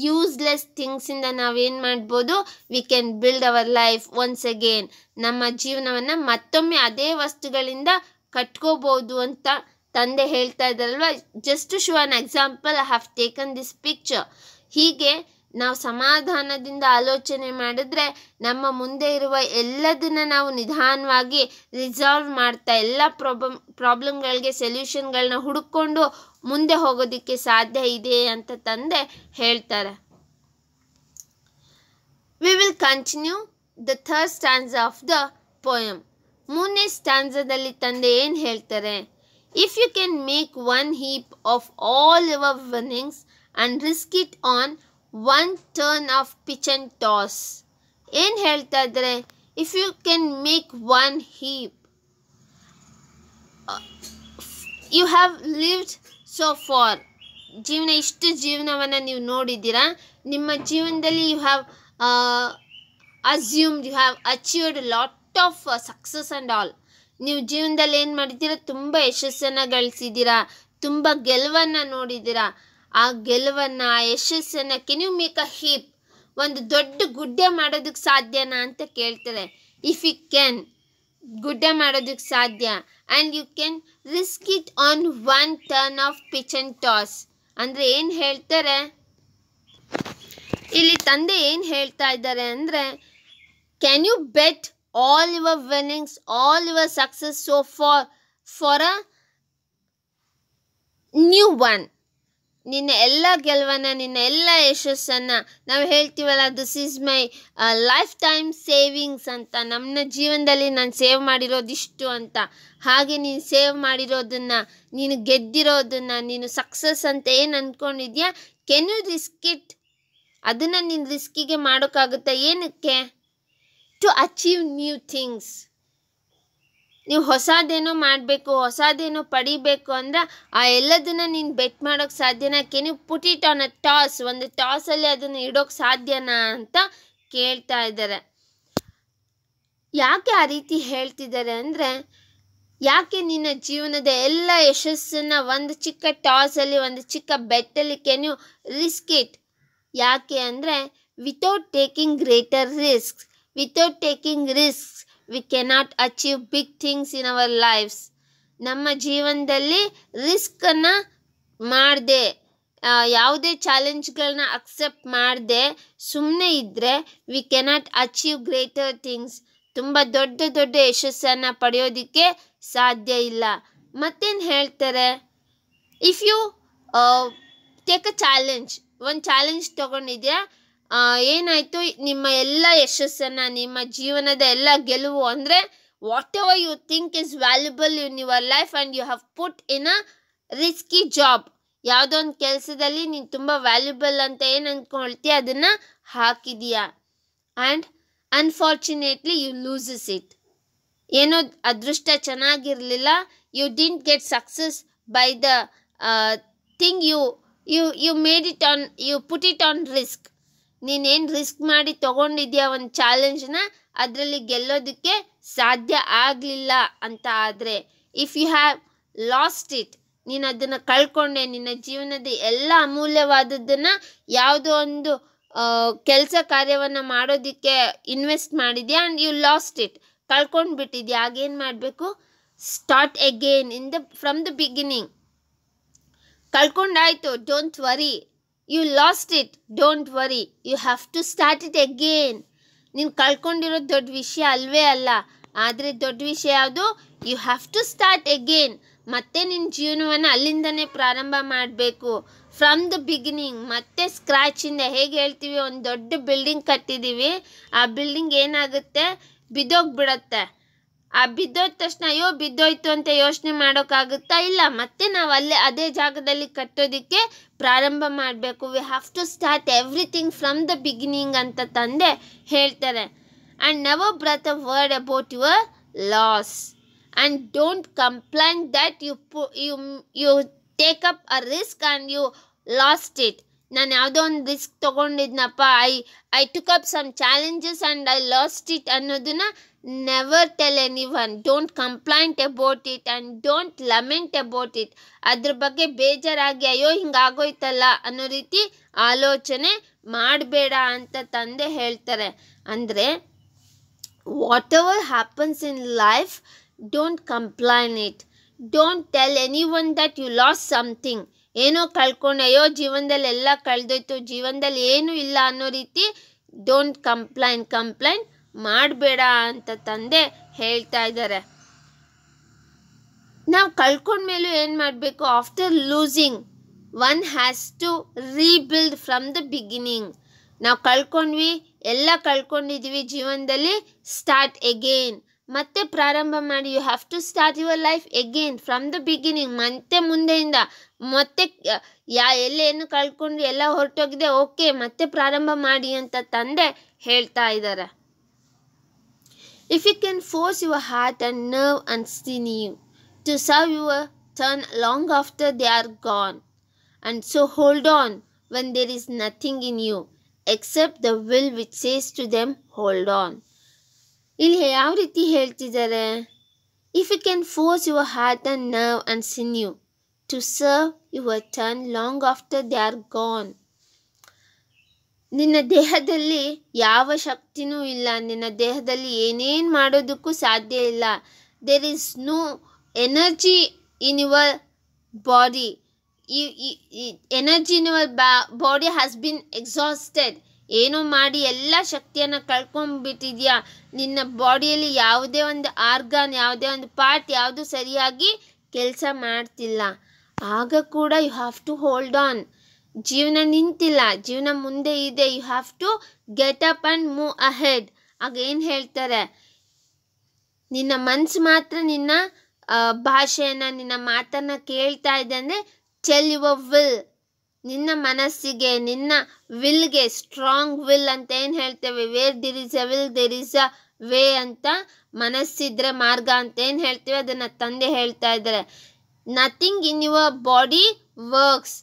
ಯೂಸ್ಲೆಸ್ ಥಿಂಗ್ಸಿಂದ ನಾವೇನು ಮಾಡ್ಬೋದು, we can build our life once again. ನಮ್ಮ ಜೀವನವನ್ನು ಮತ್ತೊಮ್ಮೆ ಅದೇ ವಸ್ತುಗಳಿಂದ ಕಟ್ಕೋಬೋದು ಅಂತ ತಂದೆ ಹೇಳ್ತಾ ಇದ್ದಾರಲ್ವ. Just to show an example I have taken this picture. ಹೀಗೆ ನಾವು ಸಮಾಧಾನದಿಂದ ಆಲೋಚನೆ ಮಾಡಿದ್ರೆ, ನಮ್ಮ ಮುಂದೆ ಇರುವ ಎಲ್ಲದನ್ನ ನಾವು ನಿಧಾನವಾಗಿ ರಿಸಾಲ್ವ್ ಮಾಡ್ತಾ, ಎಲ್ಲ ಪ್ರಾಬ್ಲಮ್ಗಳಿಗೆ ಸೊಲ್ಯೂಷನ್ಗಳನ್ನ ಹುಡುಕೊಂಡು ಮುಂದೆ ಹೋಗೋದಕ್ಕೆ ಸಾಧ್ಯ ಇದೆ ಅಂತ ತಂದೆ ಹೇಳ್ತಾರೆ. We will continue the third stanza of the poem. ಮೂರನೇ ಸ್ಟ್ಯಾನ್ಸಾದಲ್ಲಿ ತಂದೆ ಏನು ಹೇಳ್ತಾರೆ, if you can make one heap of all your winnings and risk it on one turn of pitch and toss. ಏನು ಹೇಳ್ತಾ ಇದ್ದಾರೆ, if you can make one heap, you have lived so far. ಇಷ್ಟು ಜೀವನವನ್ನು ನೀವು ನೋಡಿದ್ದೀರಾ, ನಿಮ್ಮ ಜೀವನದಲ್ಲಿ you have assumed, you have achieved a lot of success and all. ನೀವು ಜೀವನದಲ್ಲಿ ಏನು ಮಾಡಿದ್ದೀರಾ, ತುಂಬ ಯಶಸ್ಸನ್ನು ಗಳಿಸಿದ್ದೀರಾ, ತುಂಬ ಗೆಲುವನ್ನು ನೋಡಿದ್ದೀರಾ. ಆ ಗೆಲುವನ್ನು, ಆ ಯಶಸ್ಸನ್ನು can you make a heap, ಒಂದು ದೊಡ್ಡ ಗುಡ್ಡೆ ಮಾಡೋದಕ್ಕೆ ಸಾಧ್ಯನಾ ಅಂತ ಕೇಳ್ತಾರೆ. ಇಫ್ ಯು ಕ್ಯಾನ್, ಗುಡ್ಡೆ ಮಾಡೋದಕ್ಕೆ ಸಾಧ್ಯ. And you can risk it on one turn of pitch and toss. ಅಂದರೆ ಏನು ಹೇಳ್ತಾರೆ ಇಲ್ಲಿ ತಂದೆ, ಏನು ಹೇಳ್ತಾ ಇದ್ದಾರೆ ಅಂದರೆ, can you bet all your winnings, all your success so far for a new one. ನಿನ್ನ ಎಲ್ಲ ಗೆಲುವನ್ನು, ನಿನ್ನ ಎಲ್ಲ ಯಶಸ್ಸನ್ನು ನಾವು ಹೇಳ್ತೀವಲ್ಲ, this is my life time savings ಅಂತ, ನಮ್ಮ ಜೀವನದಲ್ಲಿ ನಾನು ಸೇವ್ ಮಾಡಿರೋದಿಷ್ಟು ಅಂತ. ಹಾಗೆ ನೀನು ಸೇವ್ ಮಾಡಿರೋದನ್ನು, ನೀನು ಗೆದ್ದಿರೋದನ್ನು, ನೀನು ಸಕ್ಸಸ್ ಅಂತ ಏನು ಅಂದ್ಕೊಂಡಿದ್ಯಾ, ಕೆನ್ ಯು ರಿಸ್ಕ್ ಇಟ್, ಅದನ್ನು ನೀನು ರಿಸ್ಕಿಗೆ ಮಾಡೋಕ್ಕಾಗುತ್ತಾ? ಏನಕ್ಕೆ? To achieve new things. ನೀವು ಹೊಸದೇನೋ ಮಾಡಬೇಕು, ಹೊಸದೇನೋ ಪಡಿಬೇಕು ಅಂದರೆ ಆ ಎಲ್ಲದನ್ನು ನೀನು ಬೆಟ್ ಮಾಡೋಕ್ಕೆ ಸಾಧ್ಯನಾ? Can you put it on a toss, ಒಂದು ಟಾಸಲ್ಲಿ ಅದನ್ನು ಇಡೋಕ್ಕೆ ಸಾಧ್ಯನಾ ಅಂತ ಕೇಳ್ತಾ ಇದ್ದಾರೆ. ಯಾಕೆ ಆ ರೀತಿ ಹೇಳ್ತಿದ್ದಾರೆ ಅಂದರೆ, ಯಾಕೆ ನಿನ್ನ ಜೀವನದ ಎಲ್ಲ ಯಶಸ್ಸನ್ನು ಒಂದು ಚಿಕ್ಕ ಟಾಸಲ್ಲಿ, ಒಂದು ಚಿಕ್ಕ ಬೆಟ್ಟಲ್ಲಿ ಕೆನ್ ಯು ರಿಸ್ಕ್ ಇಟ್? ಯಾಕೆ ಅಂದರೆ, without taking greater risks, without taking risks we cannot achieve big things in our lives. ನಮ್ಮ ಜೀವನದಲ್ಲಿ ರಿಸ್ಕನ್ನು ಮಾಡದೆ, ಯಾವುದೇ ಚಾಲೆಂಜ್ಗಳನ್ನ ಅಕ್ಸೆಪ್ಟ್ ಮಾಡದೆ ಸುಮ್ಮನೆ ಇದ್ದರೆ we cannot achieve greater things. ತುಂಬ ದೊಡ್ಡ ದೊಡ್ಡ ಯಶಸ್ಸನ್ನು ಪಡೆಯೋದಕ್ಕೆ ಸಾಧ್ಯ ಇಲ್ಲ. ಮತ್ತೇನು ಹೇಳ್ತಾರೆ, if you take a challenge, ಒಂದು ಚಾಲೆಂಜ್ ತೊಗೊಂಡಿದ್ಯಾ, ಏನಾಯಿತು, ನಿಮ್ಮ ಎಲ್ಲ ಯಶಸ್ಸನ್ನು, ನಿಮ್ಮ ಜೀವನದ ಎಲ್ಲ ಗೆಲುವು ಅಂದರೆ whatever you think is valuable in your life and you have put in a risky job, ಯಾವುದೋ ಒಂದು ಕೆಲಸದಲ್ಲಿ ನೀನು ತುಂಬ ವ್ಯಾಲ್ಯುಬಲ್ ಅಂತ ಏನು ಅಂದ್ಕೊಳ್ತೀಯ ಅದನ್ನು ಹಾಕಿದೀಯಾ, and unfortunately you loses it. ಏನೋ ಅದೃಷ್ಟ ಚೆನ್ನಾಗಿರಲಿಲ್ಲ, you didn't get success by the thing you made it on, you put it on risk. ನೀನೇನು ರಿಸ್ಕ್ ಮಾಡಿ ತೊಗೊಂಡಿದ್ಯಾ ಒಂದು ಚಾಲೆಂಜ್ನ, ಅದರಲ್ಲಿ ಗೆಲ್ಲೋದಕ್ಕೆ ಸಾಧ್ಯ ಆಗಲಿಲ್ಲ ಅಂತ ಆದರೆ, if you have lost it, ನೀನು ಅದನ್ನು ಕಳ್ಕೊಂಡೆ, ನಿನ್ನ ಜೀವನದ ಎಲ್ಲ ಅಮೂಲ್ಯವಾದದ್ದನ್ನು ಯಾವುದೋ ಒಂದು ಕೆಲಸ ಕಾರ್ಯವನ್ನು ಮಾಡೋದಕ್ಕೆ ಇನ್ವೆಸ್ಟ್ ಮಾಡಿದ್ಯಾ ಆ್ಯಂಡ್ ಯು ಲಾಸ್ಟ್ ಇಟ್, ಕಳ್ಕೊಂಡು ಬಿಟ್ಟಿದ್ಯಾ, ಆಗೇನು ಮಾಡಬೇಕು, start again from the beginning. ಕಳ್ಕೊಂಡಾಯಿತು, don't worry, you lost it, don't worry, you have to start it again. ನೀನು ಕಳ್ಕೊಂಡಿರೋದು ದೊಡ್ಡ ವಿಷಯ ಅಲ್ವೇ ಅಲ್ಲ, ಆದರೆ ದೊಡ್ಡ ವಿಷಯ ಯಾವುದು, you have to start again. ಮತ್ತೆ ನಿನ್ನ ಜೀವನವನ್ನು ಅಲ್ಲಿಂದನೇ ಪ್ರಾರಂಭ ಮಾಡಬೇಕು, ಫ್ರಮ್ ದ ಬಿಗಿನಿಂಗ್. ಮತ್ತೆ ಸ್ಕ್ರ್ಯಾಚಿಂದ, ಹೇಗೆ ಹೇಳ್ತೀವಿ, ಒಂದು ದೊಡ್ಡ ಬಿಲ್ಡಿಂಗ್ ಕಟ್ಟಿದ್ದೀವಿ, ಆ ಬಿಲ್ಡಿಂಗ್ ಏನಾಗುತ್ತೆ, ಬಿದ್ದೋಗ್ಬಿಡತ್ತೆ. ಆ ಬಿದ್ದೋದ ತಕ್ಷಣ ಅಯ್ಯೋ ಬಿದ್ದೋಯ್ತು ಅಂತ ಯೋಚನೆ ಮಾಡೋಕ್ಕಾಗುತ್ತಾ, ಇಲ್ಲ, ಮತ್ತೆ ನಾವು ಅದೇ ಜಾಗದಲ್ಲಿ ಕಟ್ಟೋದಕ್ಕೆ ಪ್ರಾರಂಭ ಮಾಡಬೇಕು. We have to start everything from the beginning ಅಂತ ತಂದೆ ಹೇಳ್ತಾರೆ. And never breath a word about your loss and don't complain that you take up a risk and you lost it. ನಾನು ಯಾವುದೋ ಒಂದು ರಿಸ್ಕ್ ತೊಗೊಂಡಿದ್ನಪ್ಪ, I took up some challenges and I lost it ಅನ್ನೋದನ್ನು never tell anyone. Don't complaint about it and don't lament about it. ಅದ್ರ ಬಗ್ಗೆ ಬೇಜಾರಾಗಿ ಅಯ್ಯೋ ಹಿಂಗಾಗೋಯ್ತಲ್ಲ ಅನ್ನೋ ರೀತಿ ಆಲೋಚನೆ ಮಾಡಬೇಡ ಅಂತ ತಂದೆ ಹೇಳ್ತಾರೆ. ಅಂದರೆ whatever happens in life, don't complain it, don't tell anyone that you lost something. ಏನೋ ಕಳ್ಕೊಂಡು ಅಯ್ಯೋ ಜೀವನದಲ್ಲಿ ಎಲ್ಲ ಕಳೆದೋಯ್ತು, ಜೀವನದಲ್ಲಿ ಏನೂ ಇಲ್ಲ ಅನ್ನೋ ರೀತಿ ಡೋಂಟ್ ಕಂಪ್ಲೇನ್ ಮಾಡಬೇಡ ಅಂತ ತಂದೆ ಹೇಳ್ತಾ ಇದ್ದಾರೆ. ನಾವು ಕಳ್ಕೊಂಡ್ಮೇಲೂ ಏನು ಮಾಡಬೇಕು, after losing one has to rebuild from the beginning. ನಾವು ಕಳ್ಕೊಂಡ್ವಿ, ಎಲ್ಲ ಕಳ್ಕೊಂಡಿದ್ದೀವಿ ಜೀವನದಲ್ಲಿ, ಸ್ಟಾರ್ಟ್ ಎಗೇನ್, ಮತ್ತೆ ಪ್ರಾರಂಭ ಮಾಡಿ. You have to start your life again from the beginning. ಮತ್ತೆ ಮುಂದೆಯಿಂದ ಮತ್ತೆ ಎಲ್ಲೇನು ಕಳ್ಕೊಂಡ್ರಿ, ಎಲ್ಲ ಹೊರಟೋಗಿದೆ, ಓಕೆ, ಮತ್ತೆ ಪ್ರಾರಂಭ ಮಾಡಿ ಅಂತ ತಂದೆ ಹೇಳ್ತಾ ಇದ್ದಾರೆ. If you can force your heart and nerve and sinew to serve your turn long after they are gone, and so hold on when there is nothing in you except the will which says to them, hold on. ಇಲ್ಲಿ ಯಾವ ರೀತಿ ಹೇಳ್ತಿದ್ದಾರೆ, if you can force your heart and nerve and sinew to serve your turn long after they are gone. ನಿನ್ನ ದೇಹದಲ್ಲಿ ಯಾವ ಶಕ್ತಿನೂ ಇಲ್ಲ, ನಿನ್ನ ದೇಹದಲ್ಲಿ ಏನೇನು ಮಾಡೋದಕ್ಕೂ ಸಾಧ್ಯ ಇಲ್ಲ. There is no energy in your body. Energy in your body has been exhausted. ಏನೋ ಮಾಡಿ ಎಲ್ಲ ಶಕ್ತಿಯನ್ನು ಕಳ್ಕೊಂಡ್ಬಿಟ್ಟಿದ್ಯಾ. ನಿನ್ನ ಬಾಡಿಯಲ್ಲಿ ಯಾವುದೇ ಒಂದು ಆರ್ಗನ್, ಯಾವುದೇ ಒಂದು ಪಾರ್ಟ್ ಯಾವುದು ಸರಿಯಾಗಿ ಕೆಲಸ ಮಾಡ್ತಿಲ್ಲ. ಆಗ ಕೂಡ you have to hold on. ಜೀವನ ನಿಂತಿಲ್ಲ, ಜೀವನ ಮುಂದೆ ಇದೆ. You have to get up and move ahead. ಆಗ ಏನು ಹೇಳ್ತಾರೆ, ನಿನ್ನ ಮನಸ್ಸು ಮಾತ್ರ ನಿನ್ನ ಭಾಷೆಯನ್ನು, ನಿನ್ನ ಮಾತನ್ನು ಕೇಳ್ತಾ ಇದೆ ಅಂದರೆ ಟೆಲ್ ಯುವರ್ ವಿಲ್. ನಿನ್ನ ಮನಸ್ಸಿಗೆ, ನಿನ್ನ ವಿಲ್ಗೆ, ಸ್ಟ್ರಾಂಗ್ ವಿಲ್ ಅಂತ ಏನು ಹೇಳ್ತೇವೆ, where there is a will there is a way ಅಂತ, ಮನಸ್ಸಿದ್ರೆ ಮಾರ್ಗ ಅಂತ ಏನು ಹೇಳ್ತೇವೆ ಅದನ್ನು ತಂದೆ ಹೇಳ್ತಾ ಇದ್ದಾರೆ. Nothing in your body works.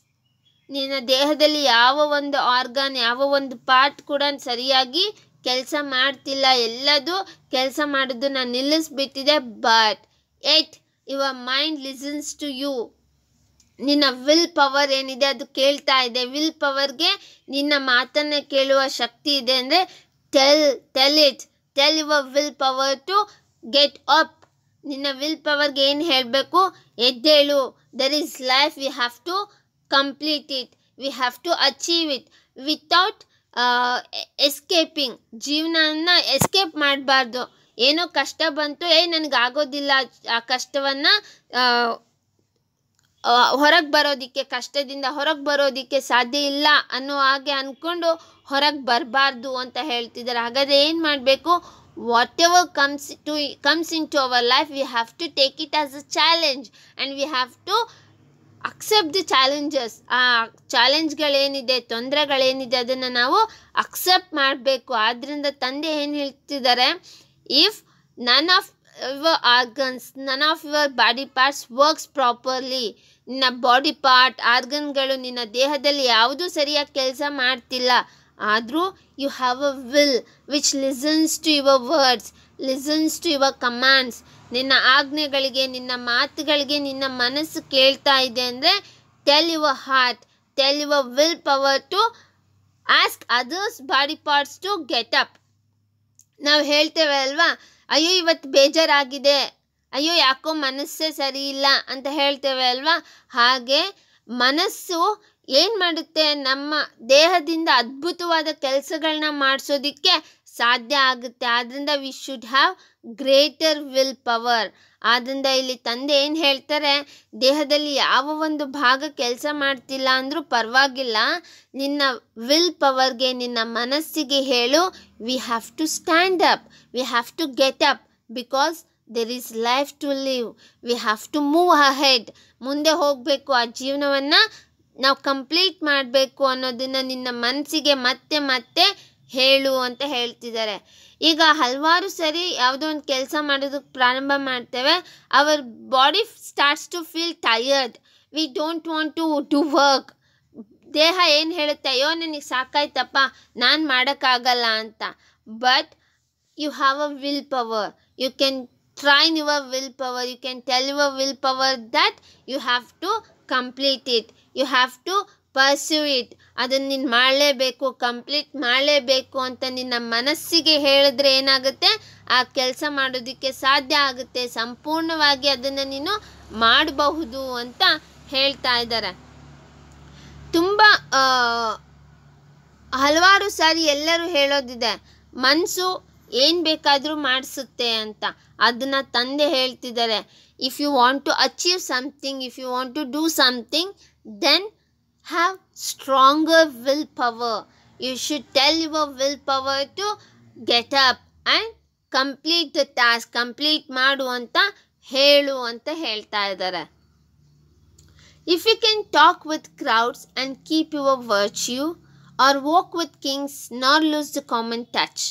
ನಿನ್ನ ದೇಹದಲ್ಲಿ ಯಾವ ಒಂದು ಆರ್ಗನ್, ಯಾವ ಒಂದು ಪಾರ್ಟ್ ಕೂಡ ಸರಿಯಾಗಿ ಕೆಲಸ ಮಾಡ್ತಿಲ್ಲ, ಎಲ್ಲದೂ ಕೆಲಸ ಮಾಡೋದನ್ನು ನಿಲ್ಲಿಸ್ಬಿಟ್ಟಿದೆ. But at your mind listens to you. ನಿನ್ನ ವಿಲ್ ಪವರ್ ಏನಿದೆ ಅದು ಕೇಳ್ತಾ ಇದೆ. ವಿಲ್ ಪವರ್ಗೆ ನಿನ್ನ ಮಾತನ್ನು ಕೇಳುವ ಶಕ್ತಿ ಇದೆ ಅಂದರೆ tell your will power to get up. ನಿನ್ನ ವಿಲ್ ಪವರ್ಗೆ ಏನು ಹೇಳಬೇಕು, ಎದ್ದೇಳು. There is life, we have to complete it, we have to achieve it without escaping. ಜೀವನನ ಎಸ್ಕೇಪ್ ಮಾಡಬಾರ್ದು. ಏನೋ ಕಷ್ಟ ಬಂತು, ನನಗಾಗೋದಿಲ್ಲ ಆ ಕಷ್ಟವನ್ನು ಹೊರಗೆ ಬರೋದಕ್ಕೆ, ಕಷ್ಟದಿಂದ ಹೊರಗೆ ಬರೋದಕ್ಕೆ ಸಾಧ್ಯ ಇಲ್ಲ ಅನ್ನೋ ಹಾಗೆ ಅಂದ್ಕೊಂಡು ಹೊರಗೆ ಬರಬಾರ್ದು ಅಂತ ಹೇಳ್ತಿದ್ದಾರೆ. ಹಾಗಾದರೆ ಏನು ಮಾಡಬೇಕು? Whatever comes in to our life, we have to take it as a challenge and we have to accept the challenges. ಆ ಚಾಲೆಂಜ್ಗಳೇನಿದೆ, ತೊಂದರೆಗಳೇನಿದೆ, ಅದನ್ನು ನಾವು ಅಕ್ಸೆಪ್ಟ್ ಮಾಡಬೇಕು. ಆದ್ದರಿಂದ ತಂದೆ ಏನು ಹೇಳ್ತಿದ್ದಾರೆ, if none of your organs, none of your body parts works properly, ನಿನ್ನ ಬಾಡಿ ಪಾರ್ಟ್ ಆರ್ಗನ್ಗಳು ನಿನ್ನ ದೇಹದಲ್ಲಿ ಯಾವುದೂ ಸರಿಯಾಗಿ ಕೆಲಸ ಮಾಡ್ತಿಲ್ಲ, ಆದರೂ you have a will which listens to your words, listens to your commands. ನಿನ್ನ ಆಜ್ಞೆಗಳಿಗೆ, ನಿನ್ನ ಮಾತುಗಳಿಗೆ ನಿನ್ನ ಮನಸ್ಸು ಕೇಳ್ತಾ ಇದೆ ಅಂದರೆ tell your heart, tell your will power to ask others body parts to get up. ನಾವು ಹೇಳ್ತೇವೆ ಅಲ್ವಾ, ಅಯ್ಯೋ ಇವತ್ತು ಬೇಜಾರಾಗಿದೆ, ಅಯ್ಯೋ ಯಾಕೋ ಮನಸ್ಸೇ ಸರಿ ಇಲ್ಲ ಅಂತ ಹೇಳ್ತೇವೆ ಅಲ್ವಾ. ಹಾಗೆ ಮನಸ್ಸು ಏನು ಮಾಡುತ್ತೆ, ನಮ್ಮ ದೇಹದಿಂದ ಅದ್ಭುತವಾದ ಕೆಲಸಗಳನ್ನ ಮಾಡಿಸೋದಕ್ಕೆ ಸಾಧ್ಯ ಆಗುತ್ತೆ. ಆದ್ದರಿಂದ V should have greater will power. ಆದ್ದರಿಂದ ಇಲ್ಲಿ ತಂದೆ ಏನು ಹೇಳ್ತಾರೆ, ದೇಹದಲ್ಲಿ ಯಾವ ಒಂದು ಭಾಗ ಕೆಲಸ ಮಾಡ್ತಿಲ್ಲ ಅಂದರೂ ಪರವಾಗಿಲ್ಲ, ನಿನ್ನ ವಿಲ್ ಪವರ್ಗೆ, ನಿನ್ನ ಮನಸ್ಸಿಗೆ ಹೇಳು, we have to stand up, we have to get up, because there is life to live, we have to move ahead. ಮುಂದೆ ಹೋಗಬೇಕು, ಆ ಜೀವನವನ್ನು ನಾವು ಕಂಪ್ಲೀಟ್ ಮಾಡಬೇಕು ಅನ್ನೋದನ್ನು ನಿನ್ನ ಮನಸ್ಸಿಗೆ ಮತ್ತೆ ಮತ್ತೆ ಹೇಳು ಅಂತ ಹೇಳ್ತಿದ್ದಾರೆ. ಈಗ ಹಲವಾರು ಸರಿ ಯಾವುದೋ ಒಂದು ಕೆಲಸ ಮಾಡೋದಕ್ಕೆ ಪ್ರಾರಂಭ ಮಾಡ್ತೇವೆ, our body starts to feel tired, we don't want to do work. ದೇಹ ಏನು ಹೇಳುತ್ತೆ, ಅಯ್ಯೋ ನನಗೆ ಸಾಕಾಯ್ತಪ್ಪ, ನಾನು ಮಾಡೋಕ್ಕಾಗಲ್ಲ ಅಂತ. But you have a will power, you can train your willpower, you can tell your willpower that you have to complete it, you have to pursue it. ಅದನ್ನು ನೀನು ಮಾಡಲೇಬೇಕು, ಕಂಪ್ಲೀಟ್ ಮಾಡಲೇಬೇಕು ಅಂತ ನಿನ್ನ ಮನಸ್ಸಿಗೆ ಹೇಳಿದ್ರೆ ಏನಾಗುತ್ತೆ, ಆ ಕೆಲಸ ಮಾಡೋದಕ್ಕೆ ಸಾಧ್ಯ ಆಗುತ್ತೆ, ಸಂಪೂರ್ಣವಾಗಿ ಅದನ್ನು ನೀನು ಮಾಡಬಹುದು ಅಂತ ಹೇಳ್ತಾ ಇದ್ದಾರೆ. ತುಂಬ ಹಲವಾರು ಸಾರಿ ಎಲ್ಲರೂ ಹೇಳೋದಿದೆ, ಮನಸ್ಸು ಏನು ಬೇಕಾದರೂ ಮಾಡಿಸುತ್ತೆ ಅಂತ. ಅದನ್ನು ತಂದೆ ಹೇಳ್ತಿದ್ದಾರೆ, if you want to achieve something, if you want to do something, then have stronger will power. You should tell your will power to get up and complete the task, complete ಮಾಡು ಅಂತ ಹೇಳು ಅಂತ ಹೇಳ್ತಾ ಇದ್ದಾರೆ. If you can talk with crowds and keep your virtue, or walk with kings not lose the common touch,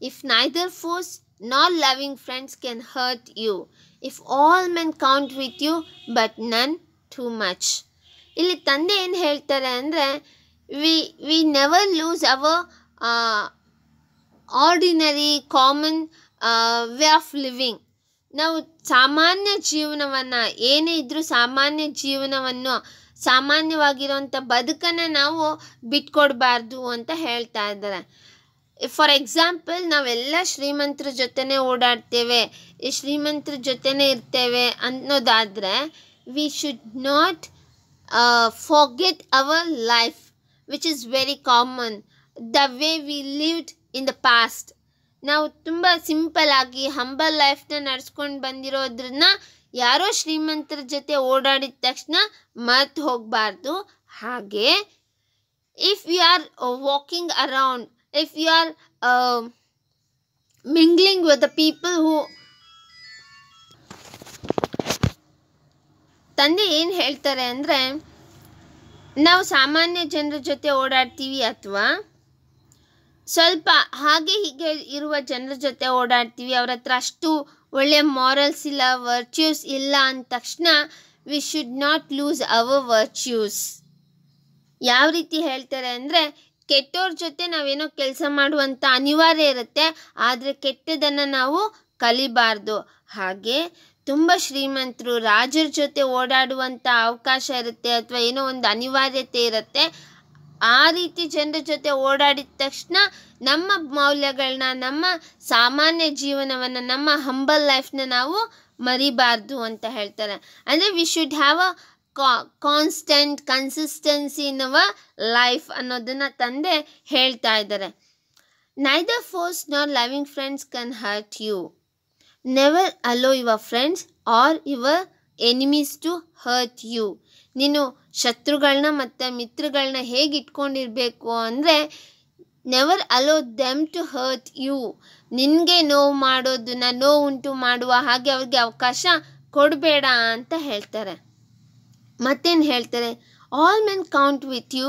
if neither foes nor loving friends can hurt you, if all men count with you but none too much. ಇಲ್ಲಿ ತಂದೆ ಏನು ಹೇಳ್ತಾರೆ ಅಂದರೆ, we never lose our ordinary common way of living. ನಾವು ಸಾಮಾನ್ಯ ಜೀವನವನ್ನು, ಏನೇ ಇದ್ದರೂ ಸಾಮಾನ್ಯ ಜೀವನವನ್ನು, ಸಾಮಾನ್ಯವಾಗಿರುವಂಥ ಬದುಕನ್ನು ನಾವು ಬಿಟ್ಕೊಡ್ಬಾರ್ದು ಅಂತ ಹೇಳ್ತಾ ಇದ್ದಾರೆ. ಫಾರ್ ಎಕ್ಸಾಂಪಲ್, ನಾವೆಲ್ಲ ಶ್ರೀಮಂತರ ಜೊತೆನೇ ಓಡಾಡ್ತೇವೆ, ಶ್ರೀಮಂತರ ಜೊತೆನೇ ಇರ್ತೇವೆ ಅನ್ನೋದಾದರೆ, V should not forget our life which is very common, the way we lived in the past. ನಾವು ತುಂಬ ಸಿಂಪಲ್ ಆಗಿ ಹಂಬಲ್ ಲೈಫ್ನ ನಡ್ಸ್ಕೊಂಡು ಬಂದಿರೋದ್ರನ್ನ ಯಾರೋ ಶ್ರೀಮಂತರ ಜೊತೆ ಓಡಾಡಿದ ತಕ್ಷಣ ಮರ್ತು ಹೋಗಬಾರ್ದು. ಹಾಗೆ if you are walking around, if you are mingling with the people who, ತಂದೆ ಏನು ಹೇಳ್ತಾರೆ ಅಂದರೆ, ನಾವು ಸಾಮಾನ್ಯ ಜನರ ಜೊತೆ ಓಡಾಡ್ತೀವಿ ಅಥವಾ ಸ್ವಲ್ಪ ಹಾಗೆ ಹೀಗೆ ಇರುವ ಜನರ ಜೊತೆ ಓಡಾಡ್ತೀವಿ, ಅವ್ರ ಹತ್ರ ಅಷ್ಟು ಒಳ್ಳೆಯ ಮಾರಲ್ಸ್ ಇಲ್ಲ, ವರ್ಚ್ಯೂಸ್ ಇಲ್ಲ ಅಂದ ತಕ್ಷಣ we should not lose our virtues. ಯಾವ ರೀತಿ ಹೇಳ್ತಾರೆ ಅಂದರೆ, ಕೆಟ್ಟವ್ರ ಜೊತೆ ನಾವೇನೋ ಕೆಲಸ ಮಾಡುವಂಥ ಅನಿವಾರ್ಯ ಇರುತ್ತೆ, ಆದರೆ ಕೆಟ್ಟದನ್ನು ನಾವು ಕಲಿಬಾರ್ದು. ಹಾಗೆ ತುಂಬ ಶ್ರೀಮಂತರು, ರಾಜರ ಜೊತೆ ಓಡಾಡುವಂಥ ಅವಕಾಶ ಇರುತ್ತೆ ಅಥವಾ ಏನೋ ಒಂದು ಅನಿವಾರ್ಯತೆ ಇರುತ್ತೆ. ಆ ರೀತಿ ಜನರ ಜೊತೆ ಓಡಾಡಿದ ತಕ್ಷಣ ನಮ್ಮ ಮೌಲ್ಯಗಳನ್ನ, ನಮ್ಮ ಸಾಮಾನ್ಯ ಜೀವನವನ್ನು, ನಮ್ಮ ಹಂಬಲ್ ಲೈಫ್ನ ನಾವು ಮರಿಬಾರ್ದು ಅಂತ ಹೇಳ್ತಾರೆ. ಅಂದರೆ we should have a constant consistency in our life ಅನ್ನೋದನ್ನು ತಂದೆ ಹೇಳ್ತಾ ಇದ್ದಾರೆ. Neither foes not loving friends can hurt you. Never allow your friends or your enemies to hurt you. ನೀನು ಶತ್ರುಗಳನ್ನ ಮತ್ತು ಮಿತ್ರಗಳನ್ನ ಹೇಗೆ ಇಟ್ಕೊಂಡಿರಬೇಕು ಅಂದರೆ, never allow them to hurt you. ನಿನಗೆ ನೋವು ಉಂಟು ಮಾಡುವ ಹಾಗೆ ಅವ್ರಿಗೆ ಅವಕಾಶ ಕೊಡಬೇಡ ಅಂತ ಹೇಳ್ತಾರೆ. ಮತ್ತೇನು ಹೇಳ್ತಾರೆ? All men count with you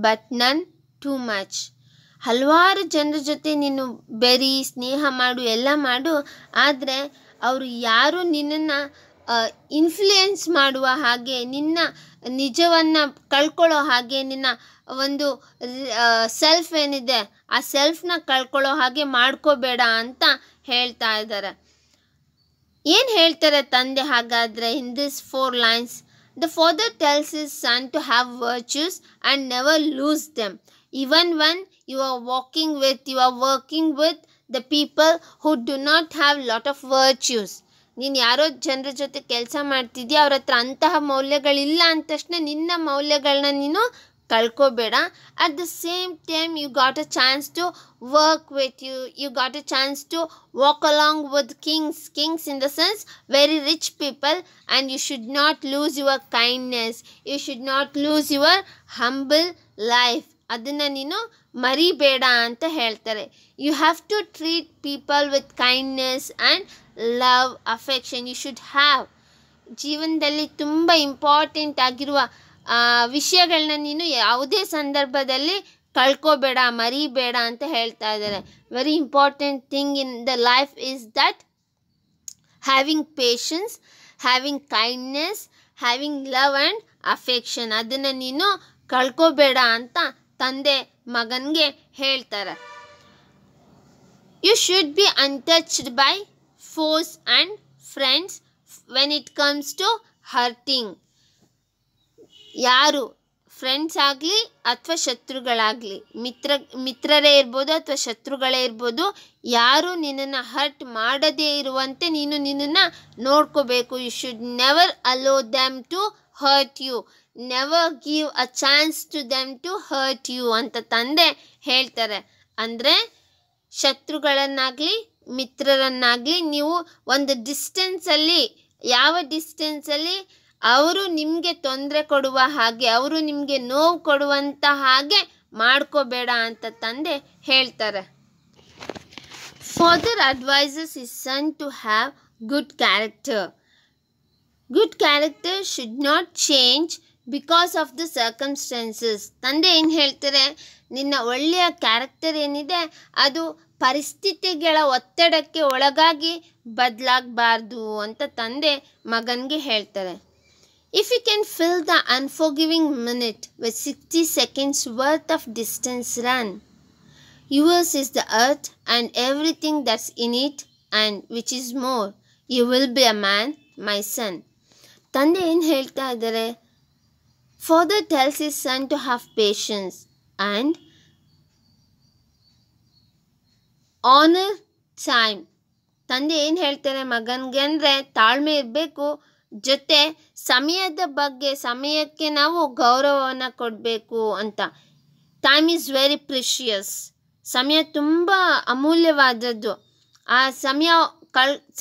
but none too much. ಹಲವಾರು ಜನರ ಜೊತೆ ನೀನು ಬೆರಿ, ಸ್ನೇಹ ಮಾಡು, ಎಲ್ಲ ಮಾಡು, ಆದರೆ ಅವರು ಯಾರು ನಿನ್ನನ್ನು ಇನ್ಫ್ಲೂಯೆನ್ಸ್ ಮಾಡುವ ಹಾಗೆ, ನಿನ್ನ ನಿಜವನ್ನು ಕಳ್ಕೊಳ್ಳೋ ಹಾಗೆ, ನಿನ್ನ ಒಂದು ಸೆಲ್ಫ್ ಏನಿದೆ ಆ ಸೆಲ್ಫ್ನ ಕಳ್ಕೊಳ್ಳೋ ಹಾಗೆ ಮಾಡ್ಕೋಬೇಡ ಅಂತ ಹೇಳ್ತಾ ಇದ್ದಾರೆ. ಏನು ಹೇಳ್ತಾರೆ ತಂದೆ ಹಾಗಾದರೆ in this 4 lines? The father tells his son to have virtues and never lose them. Even when you are working with the people who do not have lot of virtues. ನೀನು ಯಾರೋ ಜನರ ಜೊತೆ ಕೆಲಸ ಮಾಡ್ತಿದ್ಯಾ, ಅವ್ರ ಹತ್ರ ಅಂತಹ ಮೌಲ್ಯಗಳಿಲ್ಲ ಅಂದ ತಕ್ಷಣ ನಿನ್ನ ಮೌಲ್ಯಗಳನ್ನ ನೀನು ಕಳ್ಕೋಬೇಡ. At the same time you got a chance to work with you got a chance to walk along with kings in the sense very rich people, and you should not lose your kindness, you should not lose your humble life. ಅದನ್ನು ನೀನು ಮರಿಬೇಡ ಅಂತ ಹೇಳ್ತಾರೆ. You have to treat people with kindness and love, affection you should have. ಜೀವನದಲ್ಲಿ ತುಂಬ important ಆಗಿರುವ ವಿಷಯಗಳನ್ನ ನೀನು ಯಾವುದೇ ಸಂದರ್ಭದಲ್ಲಿ ಕಳ್ಕೋಬೇಡ, ಮರಿಬೇಡ ಅಂತ ಹೇಳ್ತಾ ಇದ್ದಾರೆ. Very important thing in the life is that having patience, having kindness, having love and affection. ಅದನ್ನು ನೀನು ಕಳ್ಕೋಬೇಡ ಅಂತ ತಂದೆ ಮಗನಿಗೆ ಹೇಳ್ತಾರೆ. You should be untouched by foes and friends when it comes to hurting. ಯಾರು ಫ್ರೆಂಡ್ಸ್ ಆಗಲಿ ಅಥವಾ ಶತ್ರುಗಳಾಗಲಿ, ಮಿತ್ರರೇ ಇರ್ಬೋದು ಅಥವಾ ಶತ್ರುಗಳೇ ಇರ್ಬೋದು, ಯಾರು ನಿನ್ನನ್ನು ಹರ್ಟ್ ಮಾಡದೇ ಇರುವಂತೆ ನೀನು ನಿನ್ನನ್ನು ನೋಡ್ಕೋಬೇಕು. You should never allow them to hurt you, never give a chance to them to hurt you ಅಂತ ತಂದೆ ಹೇಳ್ತಾರೆ. ಅಂದರೆ ಶತ್ರುಗಳನ್ನಾಗಲಿ ಮಿತ್ರರನ್ನಾಗಲಿ ನೀವು ಒಂದು ಡಿಸ್ಟೆನ್ಸಲ್ಲಿ, ಯಾವ ಡಿಸ್ಟೆನ್ಸಲ್ಲಿ ಅವರು ನಿಮಗೆ ತೊಂದರೆ ಕೊಡುವ ಹಾಗೆ, ಅವರು ನಿಮಗೆ ನೋವು ಕೊಡುವಂಥ ಹಾಗೆ ಮಾಡ್ಕೋಬೇಡ ಅಂತ ತಂದೆ ಹೇಳ್ತಾರೆ. Father advises his son to have good character. Good character should not change because of the circumstances. ತಂದೆ ಏನು ಹೇಳ್ತಾರೆ? ನಿನ್ನ ಒಳ್ಳೆಯ ಕ್ಯಾರೆಕ್ಟರ್ ಏನಿದೆ ಅದು ಪರಿಸ್ಥಿತಿಗಳ ಒತ್ತಡಕ್ಕೆ ಒಳಗಾಗಿ ಬದಲಾಗಬಾರ್ದು ಅಂತ ತಂದೆ ಮಗನಿಗೆ ಹೇಳ್ತಾರೆ. If you can fill the unforgiving minute with 60 seconds worth of distance run, yours is the earth and everything that's in it, and which is more, you will be a man, my son. ತಂದೆ ಏನು ಹೇಳ್ತಾ ಇದ್ದಾರೆ? Father tells his son to have patience and honor time. ತಂದೆ ಏನು ಹೇಳ್ತಾರೆ ಮಗನಿಗೆ ಅಂದರೆ ತಾಳ್ಮೆ ಇರಬೇಕು, ಜೊತೆ ಸಮಯದ ಬಗ್ಗೆ, ಸಮಯಕ್ಕೆ ನಾವು ಗೌರವವನ್ನು ಕೊಡಬೇಕು ಅಂತ. Time is very precious. ಸಮಯ ತುಂಬ ಅಮೂಲ್ಯವಾದದ್ದು. ಆ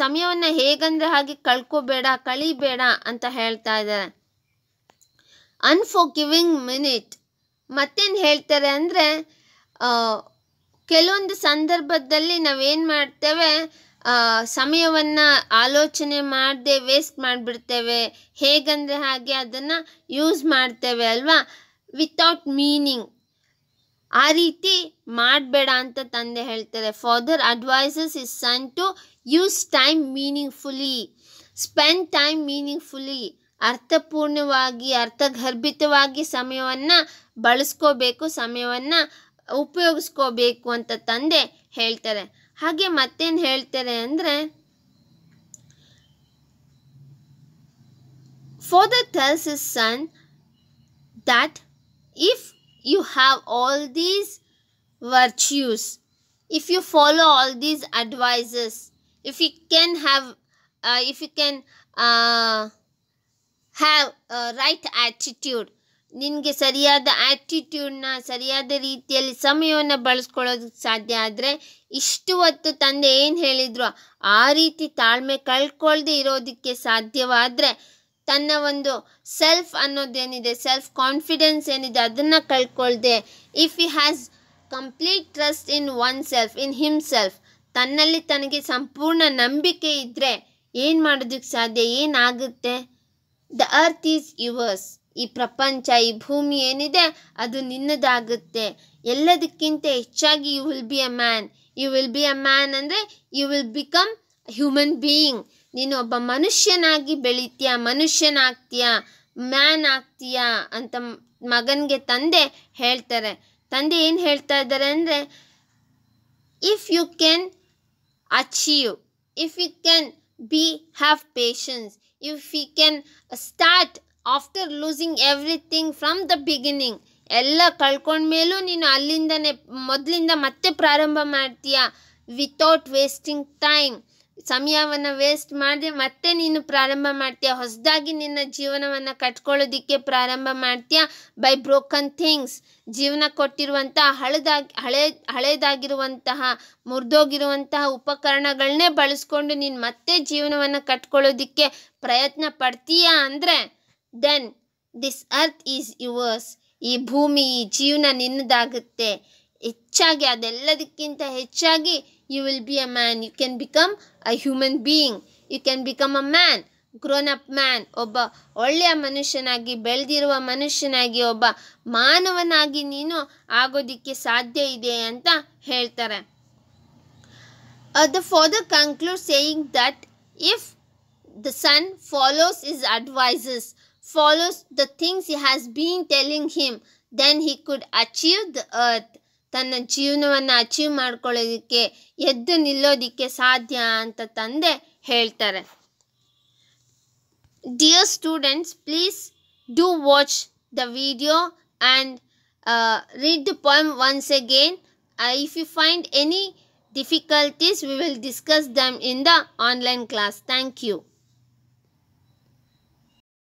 ಸಮಯವನ್ನು ಹೇಗಂದರೆ ಹಾಗೆ ಕಳಿಬೇಡ ಅಂತ ಹೇಳ್ತಾ ಇದ್ದಾರೆ. ಅನ್ಫಾರ್ಗಿವಿಂಗ್ ಮಿನಿಟ್. ಮತ್ತೇನು ಹೇಳ್ತಾರೆ ಅಂದರೆ, ಕೆಲವೊಂದು ಸಂದರ್ಭದಲ್ಲಿ ನಾವೇನು ಮಾಡ್ತೇವೆ, ಸಮಯವನ್ನು ಆಲೋಚನೆ ಮಾಡದೆ ವೇಸ್ಟ್ ಮಾಡಿಬಿಡ್ತೇವೆ. ಹೇಗಂದರೆ ಹಾಗೆ ಅದನ್ನು ಯೂಸ್ ಮಾಡ್ತೇವೆ ಅಲ್ವಾ, ವಿತೌಟ್ ಮೀನಿಂಗ್. ಆ ರೀತಿ ಮಾಡಬೇಡ ಅಂತ ತಂದೆ ಹೇಳ್ತಾರೆ. Father advises his son to use time meaningfully, spend time meaningfully. ಅರ್ಥಪೂರ್ಣವಾಗಿ, ಅರ್ಥಗರ್ಭಿತವಾಗಿ ಸಮಯವನ್ನು ಬಳಸ್ಕೋಬೇಕು, ಸಮಯವನ್ನು ಉಪಯೋಗಿಸ್ಕೋಬೇಕು ಅಂತ ತಂದೆ ಹೇಳ್ತಾರೆ. ಹಾಗೆ ಮತ್ತೇನು ಹೇಳ್ತಾರೆ ಅಂದರೆ, Father tells his son that if you have all these virtues, if you follow all these advices, if you can have right attitude, ನಿನಗೆ ಸರಿಯಾದ ಆ್ಯಟಿಟ್ಯೂಡ್ನ ಸರಿಯಾದ ರೀತಿಯಲ್ಲಿ ಸಮಯವನ್ನು ಬಳಸ್ಕೊಳ್ಳೋದಕ್ಕೆ ಸಾಧ್ಯ ಆದರೆ ಇಷ್ಟು ಹೊತ್ತು ತಂದೆ ಏನು ಹೇಳಿದ್ರು ಆ ರೀತಿ ತಾಳ್ಮೆ ಕಳ್ಕೊಳ್ದೆ ಇರೋದಕ್ಕೆ ಸಾಧ್ಯವಾದರೆ ತನ್ನ ಒಂದು ಸೆಲ್ಫ್ ಅನ್ನೋದೇನಿದೆ, ಸೆಲ್ಫ್ ಕಾನ್ಫಿಡೆನ್ಸ್ ಏನಿದೆ ಅದನ್ನು ಕಳ್ಕೊಳ್ದೆ, if he has complete trust in oneself, in himself, ತನ್ನಲ್ಲಿ ತನಗೆ ಸಂಪೂರ್ಣ ನಂಬಿಕೆ ಇದ್ದರೆ ಏನು ಮಾಡೋದಕ್ಕೆ ಸಾಧ್ಯ, ಏನಾಗುತ್ತೆ? ದ ಅರ್ತ್ ಈಸ್ ಯುವರ್ಸ್, ಈ ಪ್ರಪಂಚ, ಈ ಭೂಮಿ ಏನಿದೆ ಅದು ನಿನ್ನದಾಗುತ್ತೆ. ಎಲ್ಲದಕ್ಕಿಂತ ಹೆಚ್ಚಾಗಿ you will be a man. You will be a man ಅಂದರೆ you will become human being. ನೀನು ಒಬ್ಬ ಮನುಷ್ಯನಾಗಿ ಬೆಳಿತೀಯ, ಮನುಷ್ಯನಾಗ್ತೀಯ, ಮ್ಯಾನ್ ಆಗ್ತೀಯ ಅಂತ ಮಗನಿಗೆ ತಂದೆ ಹೇಳ್ತಾರೆ. ತಂದೆ ಏನು ಹೇಳ್ತಾ ಇದ್ದಾರೆ ಅಂದರೆ, if you can achieve, if you can have patience, if we can start after losing everything from the beginning, ಎಲ್ಲ ಕಳ್ಕೊಂಡ್ಮೇಲೂ ನೀನು ಅಲ್ಲಿಂದನೇ ಮೊದಲಿಂದ ಮತ್ತೆ ಪ್ರಾರಂಭ ಮಾಡ್ತೀಯ, ವಿತೌಟ್ ವೇಸ್ಟಿಂಗ್ ಟೈಮ್, ಸಮಯವನ್ನು ವೇಸ್ಟ್ ಮಾಡದೆ ಮತ್ತೆ ನೀನು ಪ್ರಾರಂಭ ಮಾಡ್ತೀಯ, ಹೊಸದಾಗಿ ನಿನ್ನ ಜೀವನವನ್ನು ಕಟ್ಕೊಳ್ಳೋದಕ್ಕೆ ಪ್ರಾರಂಭ ಮಾಡ್ತೀಯ. ಬೈ ಬ್ರೋಕನ್ ಥಿಂಗ್ಸ್, ಜೀವನ ಕೊಟ್ಟಿರುವಂತಹ ಹಳೇದಾಗಿರುವಂತಹ ಮುರಿದೋಗಿರುವಂತಹ ಉಪಕರಣಗಳನ್ನೇ ಬಳಸ್ಕೊಂಡು ನೀನು ಮತ್ತೆ ಜೀವನವನ್ನು ಕಟ್ಕೊಳ್ಳೋದಕ್ಕೆ ಪ್ರಯತ್ನ ಪಡ್ತೀಯ ಅಂದರೆ then this earth is yours, ಈ ಭೂಮಿ, ಈ ಜೀವನ ನಿನ್ನದಾಗುತ್ತೆ. ಹೆಚ್ಚಾಗಿ ಅದೆಲ್ಲದಕ್ಕಿಂತ ಹೆಚ್ಚಾಗಿ you will be a man, you can become a human being, you can become a man, grown up man, ಒಬ್ಬ ಒಳ್ಳೆಯ ಮನುಷ್ಯನಾಗಿ, ಬೆಳೆದಿರುವ ಮನುಷ್ಯನಾಗಿ, ಒಬ್ಬ ಮಾನವನಾಗಿ ನೀನು ಆಗೋದಿಕ್ಕೆ ಸಾಧ್ಯ ಇದೆ ಅಂತ ಹೇಳ್ತಾರೆ. The father concludes saying that if the son follows his advices, follows the things he has been telling him, then he could achieve the earth. ತನ್ನ ಜೀವನವನ್ನು ಅಚೀವ್ ಮಾಡ್ಕೊಳ್ಳೋದಕ್ಕೆ, ಎದ್ದು ನಿಲ್ಲೋದಕ್ಕೆ ಸಾಧ್ಯ ಅಂತ ತಂದೆ ಹೇಳ್ತಾರೆ. Dear students, please do watch the video and read the poem once again. If you find any difficulties, we will discuss them in the online class. Thank you.